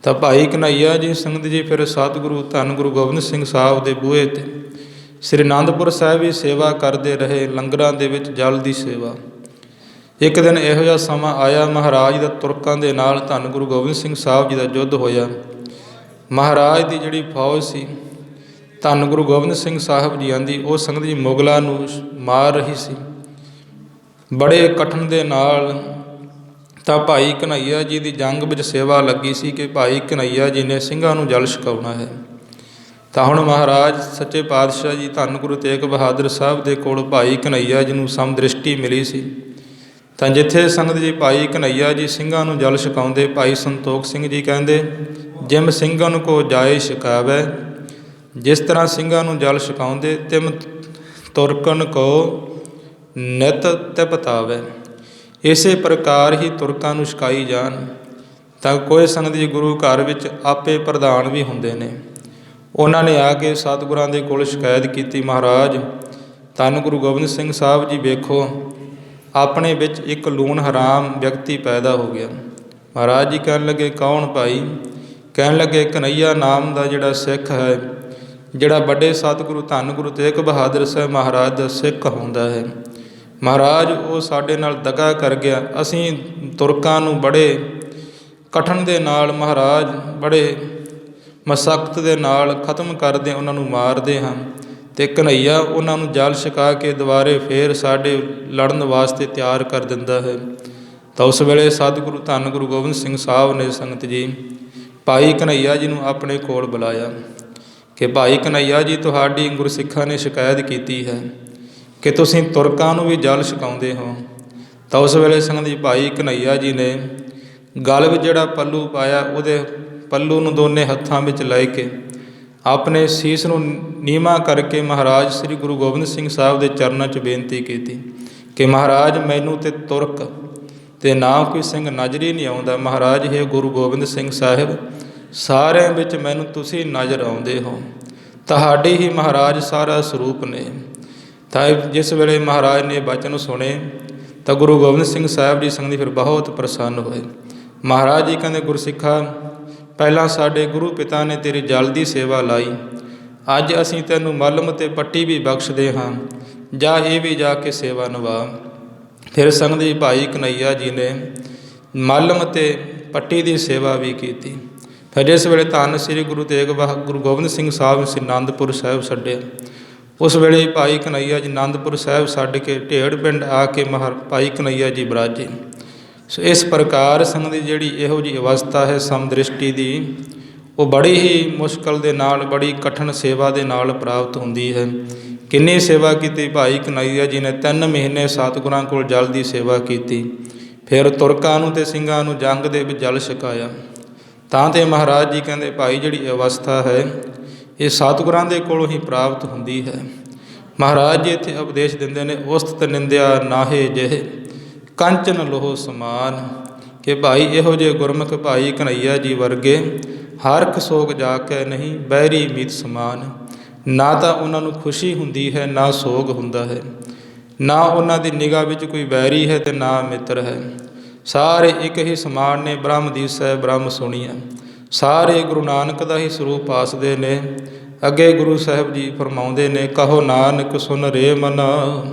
ਤਾਂ ਭਾਈ ਕਨ੍ਹਈਆ ਜੀ ਸੰਗਤ ਜੀ ਫਿਰ ਸਤਿਗੁਰੂ ਧੰਨ ਗੁਰੂ ਗੋਬਿੰਦ ਸਿੰਘ ਸਾਹਿਬ ਦੇ ਬੂਹੇ 'ਤੇ ਸ੍ਰੀ ਅਨੰਦਪੁਰ ਸਾਹਿਬ ਵੀ ਸੇਵਾ ਕਰਦੇ ਰਹੇ। ਲੰਗਰਾਂ ਦੇ ਵਿੱਚ ਜਲ ਦੀ ਸੇਵਾ, ਇੱਕ ਦਿਨ ਇਹੋ ਜਿਹਾ ਸਮਾਂ ਆਇਆ, ਮਹਾਰਾਜ ਦਾ ਤੁਰਕਾਂ ਦੇ ਨਾਲ ਧੰਨ ਗੁਰੂ ਗੋਬਿੰਦ ਸਿੰਘ ਸਾਹਿਬ ਜੀ ਦਾ ਯੁੱਧ ਹੋਇਆ। ਮਹਾਰਾਜ ਦੀ ਜਿਹੜੀ ਫੌਜ ਸੀ, ਧੰਨ ਗੁਰੂ ਗੋਬਿੰਦ ਸਿੰਘ ਸਾਹਿਬ ਜੀ ਆਂਦੀ ਉਹ ਸੰਗਤ ਜੀ ਮੁਗਲਾਂ ਨੂੰ ਮਾਰ ਰਹੀ ਸੀ ਬੜੇ ਕਠਨ ਦੇ ਨਾਲ। ਤਾਂ ਭਾਈ ਕਨ੍ਹਈਆ ਜੀ ਦੀ ਜੰਗ ਵਿੱਚ ਸੇਵਾ ਲੱਗੀ ਸੀ ਕਿ ਭਾਈ ਕਨ੍ਹਈਆ ਜੀ ਨੇ ਸਿੰਘਾਂ ਨੂੰ ਜਲ ਛਕਾਉਣਾ ਹੈ। ਤਾਂ ਹੁਣ ਮਹਾਰਾਜ ਸੱਚੇ ਪਾਤਸ਼ਾਹ ਜੀ ਧੰਨ ਗੁਰੂ ਤੇਗ ਬਹਾਦਰ ਸਾਹਿਬ ਦੇ ਕੋਲ ਭਾਈ ਕਨ੍ਹਈਆ ਜੀ ਨੂੰ ਸਮਦ੍ਰਿਸ਼ਟੀ ਮਿਲੀ ਸੀ। ਤਾਂ ਜਿੱਥੇ ਸੰਗਤ ਜੀ ਭਾਈ ਕਨ੍ਹਈਆ ਜੀ ਸਿੰਘਾਂ ਨੂੰ ਜਲ ਛਕਾਉਂਦੇ, ਭਾਈ ਸੰਤੋਖ ਸਿੰਘ ਜੀ ਕਹਿੰਦੇ, ਜਿਮ ਸਿੰਘਨ ਕੋ ਜਾਏ ਛਕਾਵੈ, ਜਿਸ ਤਰ੍ਹਾਂ ਸਿੰਘਾਂ ਨੂੰ ਜਲ ਛਕਾਉਂਦੇ ਤਿਮ ਤੁਰਕਨ ਕੋ ਨਿਤ ਤਿਪਤਾਵੈ, ਇਸੇ ਪ੍ਰਕਾਰ ਹੀ ਤੁਰਕਾਂ ਨੂੰ ਛਕਾਈ ਜਾਣ। ਤਾਂ ਕੋਈ ਸੰਗਤ ਜੀ ਗੁਰੂ ਘਰ ਵਿੱਚ ਆਪੇ ਪ੍ਰਧਾਨ ਵੀ ਹੁੰਦੇ ਨੇ, ਉਹਨਾਂ ਨੇ ਆ ਕੇ ਸਤਿਗੁਰਾਂ ਦੇ ਕੋਲ ਸ਼ਿਕਾਇਤ ਕੀਤੀ, ਮਹਾਰਾਜ ਧੰਨ ਗੁਰੂ ਗੋਬਿੰਦ ਸਿੰਘ ਸਾਹਿਬ ਜੀ ਵੇਖੋ ਆਪਣੇ ਵਿੱਚ ਇੱਕ ਲੂਣ ਹਰਾਮ ਵਿਅਕਤੀ ਪੈਦਾ ਹੋ ਗਿਆ। ਮਹਾਰਾਜ ਜੀ ਕਹਿਣ ਲੱਗੇ, ਕੌਣ ਭਾਈ? ਕਹਿਣ ਲੱਗੇ, ਕਨ੍ਹਈਆ ਨਾਮ ਦਾ ਜਿਹੜਾ ਸਿੱਖ ਹੈ, ਜਿਹੜਾ ਵੱਡੇ ਸਤਿਗੁਰੂ ਧੰਨ ਗੁਰੂ ਤੇਗ ਬਹਾਦਰ ਸਾਹਿਬ ਮਹਾਰਾਜ ਦਾ ਸਿੱਖ ਹੁੰਦਾ ਹੈ, ਮਹਾਰਾਜ ਉਹ ਸਾਡੇ ਨਾਲ ਦਗਾ ਕਰ ਗਿਆ। ਅਸੀਂ ਤੁਰਕਾਂ ਨੂੰ ਬੜੇ ਕਠਨ ਦੇ ਨਾਲ ਮਹਾਰਾਜ ਬੜੇ ਮਸਕਤ ਦੇ ਨਾਲ ਖਤਮ ਕਰਦੇ, ਉਹਨਾਂ ਨੂੰ ਮਾਰਦੇ ਹਾਂ, ਅਤੇ ਕਨ੍ਹਈਆ ਉਹਨਾਂ ਨੂੰ ਜਲ ਛਕਾ ਕੇ ਦੁਬਾਰੇ ਫੇਰ ਸਾਡੇ ਲੜਨ ਵਾਸਤੇ ਤਿਆਰ ਕਰ ਦਿੰਦਾ ਹੈ। ਤਾਂ ਉਸ ਵੇਲੇ ਸਤਿਗੁਰੂ ਧੰਨ ਗੁਰੂ ਗੋਬਿੰਦ ਸਿੰਘ ਸਾਹਿਬ ਨੇ ਸੰਗਤ ਜੀ ਭਾਈ ਕਨ੍ਹਈਆ ਜੀ ਨੂੰ ਆਪਣੇ ਕੋਲ ਬੁਲਾਇਆ ਕਿ ਭਾਈ ਕਨ੍ਹਈਆ ਜੀ, ਤੁਹਾਡੀ ਗੁਰਸਿੱਖਾਂ ਨੇ ਸ਼ਿਕਾਇਤ ਕੀਤੀ ਹੈ ਕਿ ਤੁਸੀਂ ਤੁਰਕਾਂ ਨੂੰ ਵੀ ਜਲ ਛਕਾਉਂਦੇ ਹੋ। ਤਾਂ ਉਸ ਵੇਲੇ ਸੰਗਤ ਜੀ ਭਾਈ ਕਨ੍ਹਈਆ ਜੀ ਨੇ ਗਲ ਵਿੱਚ ਜਿਹੜਾ ਪੱਲੂ ਪਾਇਆ, ਉਹਦੇ ਪੱਲੂ ਨੂੰ ਦੋਨੇ ਹੱਥਾਂ ਵਿੱਚ ਲੈ ਕੇ ਆਪਣੇ ਸੀਸ ਨੂੰ ਨੀਵਾਂ ਕਰਕੇ ਮਹਾਰਾਜ ਸ੍ਰੀ ਗੁਰੂ ਗੋਬਿੰਦ ਸਿੰਘ ਸਾਹਿਬ ਦੇ ਚਰਨਾਂ 'ਚ ਬੇਨਤੀ ਕੀਤੀ ਕਿ ਮਹਾਰਾਜ ਮੈਨੂੰ ਤੇ ਤੁਰਕ ਤੇ ਨਾ ਕੋਈ ਸਿੰਘ ਨਜ਼ਰ ਹੀ ਨਹੀਂ ਆਉਂਦਾ। ਮਹਾਰਾਜ ਹੈ ਗੁਰੂ ਗੋਬਿੰਦ ਸਿੰਘ ਸਾਹਿਬ, ਸਾਰਿਆਂ ਵਿੱਚ ਮੈਨੂੰ ਤੁਸੀਂ ਨਜ਼ਰ ਆਉਂਦੇ ਹੋ, ਤੁਹਾਡੇ ਹੀ ਮਹਾਰਾਜ ਸਾਰਾ ਸਰੂਪ ਨੇ। ਤਾਂ ਜਿਸ ਵੇਲੇ ਮਹਾਰਾਜ ਨੇ ਬਚਨ ਸੁਣੇ ਤਾਂ ਗੁਰੂ ਗੋਬਿੰਦ ਸਿੰਘ ਸਾਹਿਬ ਜੀ ਸੰਗਤ ਫਿਰ ਬਹੁਤ ਪ੍ਰਸੰਨ ਹੋਏ। ਮਹਾਰਾਜ ਜੀ ਕਹਿੰਦੇ, ਗੁਰਸਿੱਖਾ ਪਹਿਲਾਂ ਸਾਡੇ ਗੁਰੂ ਪਿਤਾ ਨੇ ਤੇਰੀ ਜਲ ਦੀ ਸੇਵਾ ਲਾਈ, ਅੱਜ ਅਸੀਂ ਤੈਨੂੰ ਮਲਮ ਅਤੇ ਪੱਟੀ ਵੀ ਬਖਸ਼ਦੇ ਹਾਂ, ਜਾ ਇਹ ਵੀ ਜਾ ਕੇ ਸੇਵਾ ਨਿਭਾ। ਫਿਰ ਸੰਗਤ ਜੀ ਭਾਈ ਕਨ੍ਹਈਆ ਜੀ ਨੇ ਮਲਮ ਅਤੇ ਪੱਟੀ ਦੀ ਸੇਵਾ ਵੀ ਕੀਤੀ। ਫਿਰ ਜਿਸ ਵੇਲੇ ਧੰਨ ਸ੍ਰੀ ਗੁਰੂ ਗੁਰੂ ਗੋਬਿੰਦ ਸਿੰਘ ਸਾਹਿਬ ਸੀ ਅਨੰਦਪੁਰ ਸਾਹਿਬ ਛੱਡਿਆ, ਉਸ ਵੇਲੇ ਭਾਈ ਕਨ੍ਹਈਆ ਜੀ ਅਨੰਦਪੁਰ ਸਾਹਿਬ ਛੱਡ ਕੇ ਢੇੜ ਪਿੰਡ ਆ ਕੇ ਭਾਈ ਕਨ੍ਹਈਆ ਜੀ ਬਿਰਾਜੇ। ਸੋ ਇਸ ਪ੍ਰਕਾਰ ਸੰਗਤ ਦੀ ਜਿਹੜੀ ਇਹੋ ਜਿਹੀ ਅਵਸਥਾ ਹੈ ਸਮਦ੍ਰਿਸ਼ਟੀ ਦੀ, ਉਹ ਬੜੀ ਹੀ ਮੁਸ਼ਕਲ ਦੇ ਨਾਲ, ਬੜੀ ਕਠਿਨ ਸੇਵਾ ਦੇ ਨਾਲ ਪ੍ਰਾਪਤ ਹੁੰਦੀ ਹੈ। ਕਿੰਨੀ ਸੇਵਾ ਕੀਤੀ ਭਾਈ ਕਨ੍ਹਈਆ ਜੀ ਨੇ, 3 ਮਹੀਨੇ ਸਤਿਗੁਰਾਂ ਕੋਲ ਜਲ ਦੀ ਸੇਵਾ ਕੀਤੀ। ਫਿਰ ਤੁਰਕਾਂ ਨੂੰ ਅਤੇ ਸਿੰਘਾਂ ਨੂੰ ਜੰਗ ਦੇ ਵਿੱਚ ਜਲ ਛਕਾਇਆ। ਤਾਂ ਤੇ ਮਹਾਰਾਜ ਜੀ ਕਹਿੰਦੇ, ਭਾਈ ਜਿਹੜੀ ਅਵਸਥਾ ਹੈ ਇਹ ਸਤਿਗੁਰਾਂ ਦੇ ਕੋਲੋਂ ਹੀ ਪ੍ਰਾਪਤ ਹੁੰਦੀ ਹੈ। ਮਹਾਰਾਜ ਜੀ ਇੱਥੇ ਉਪਦੇਸ਼ ਦਿੰਦੇ ਨੇ, ਉਸਤਤ ਨਿੰਦਿਆ ਨਾਹੇ ਜਿਹੇ ਕੰਚਨ ਲੋਹ ਸਮਾਨ, ਕਿ ਭਾਈ ਇਹੋ ਜਿਹੇ ਗੁਰਮੁਖ ਭਾਈ ਕਨ੍ਹਈਆ ਜੀ ਵਰਗੇ ਹਰਖ ਸੋਗ ਜਾ ਕੇ ਨਹੀਂ, ਬੈਰੀ ਮੀਤ ਸਮਾਨ। ਨਾ ਤਾਂ ਉਹਨਾਂ ਨੂੰ ਖੁਸ਼ੀ ਹੁੰਦੀ ਹੈ, ਨਾ ਸੋਗ ਹੁੰਦਾ ਹੈ, ਨਾ ਉਹਨਾਂ ਦੀ ਨਿਗਾਹ ਵਿੱਚ ਕੋਈ ਬੈਰੀ ਹੈ ਅਤੇ ਨਾ ਮਿੱਤਰ ਹੈ। ਸਾਰੇ ਇੱਕ ਹੀ ਸਮਾਨ ਨੇ, ਬ੍ਰਹਮ ਦੀਸੈ ਬ੍ਰਹਮ ਸੁਣੀਐ। ਸਾਰੇ ਗੁਰੂ ਨਾਨਕ ਦਾ ਹੀ ਸਰੂਪ ਆਸਦੇ ਨੇ। ਅੱਗੇ ਗੁਰੂ ਸਾਹਿਬ ਜੀ ਫਰਮਾਉਂਦੇ ਨੇ, ਕਹੋ ਨਾਨਕ ਸੁਨ ਰੇ ਮਨਾ,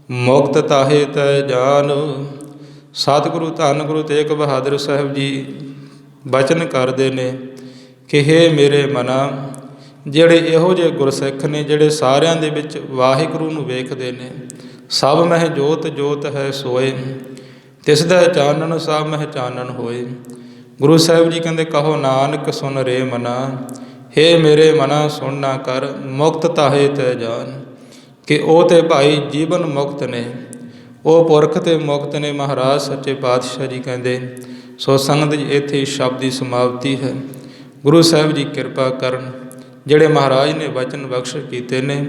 ਮੁਕਤ ਤਾਹੇ ਤੈ ਜਾਨ। ਸਤਿਗੁਰੂ ਧੰਨ ਗੁਰੂ ਤੇਗ ਬਹਾਦਰ ਸਾਹਿਬ ਜੀ ਬਚਨ ਕਰਦੇ ਨੇ ਕਿ ਹੇ ਮੇਰੇ ਮਨਾ, ਜਿਹੜੇ ਇਹੋ ਜਿਹੇ ਗੁਰਸਿੱਖ ਨੇ ਜਿਹੜੇ ਸਾਰਿਆਂ ਦੇ ਵਿੱਚ ਵਾਹਿਗੁਰੂ ਨੂੰ ਵੇਖਦੇ ਨੇ, ਸਭ ਮਹਿ ਜੋਤ ਜੋਤ ਹੈ ਸੋਏ, ਤਿਸ ਦਾ ਚਾਨਣ ਸਭ ਮਹਿ ਚਾਨਣ ਹੋਏ। ਗੁਰੂ ਸਾਹਿਬ ਜੀ ਕਹਿੰਦੇ, ਕਹੋ ਨਾਨਕ ਸੁਨ ਰੇ ਮਨਾ, ਹੇ ਮੇਰੇ ਮਨਾ ਸੁਣ ਨਾ ਕਰ, ਮੁਕਤ ਤਾਹੇ ਤੈ ਜਾਨ। ਕਿ ਉਹ ਤੇ ਭਾਈ ਜੀਵਨ ਮੁਕਤ ਨੇ, ਉਹ ਪੁਰਖ ਤੇ ਮੁਕਤ ਨੇ। ਮਹਾਰਾਜ ਸੱਚੇ ਪਾਤਸ਼ਾਹ ਜੀ ਕਹਿੰਦੇ। ਸੋ ਸੰਗਤ ਜੀ ਇੱਥੇ ਸ਼ਬਦ ਦੀ ਸਮਾਪਤੀ ਹੈ। ਗੁਰੂ ਸਾਹਿਬ ਜੀ ਕਿਰਪਾ ਕਰਨ, ਜਿਹੜੇ ਮਹਾਰਾਜ ਨੇ ਵਚਨ ਬਖਸ਼ ਕੀਤੇ ਨੇ,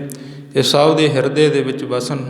ਇਹ ਸਭ ਦੇ ਹਿਰਦੇ ਦੇ ਵਿੱਚ ਵਸਣ।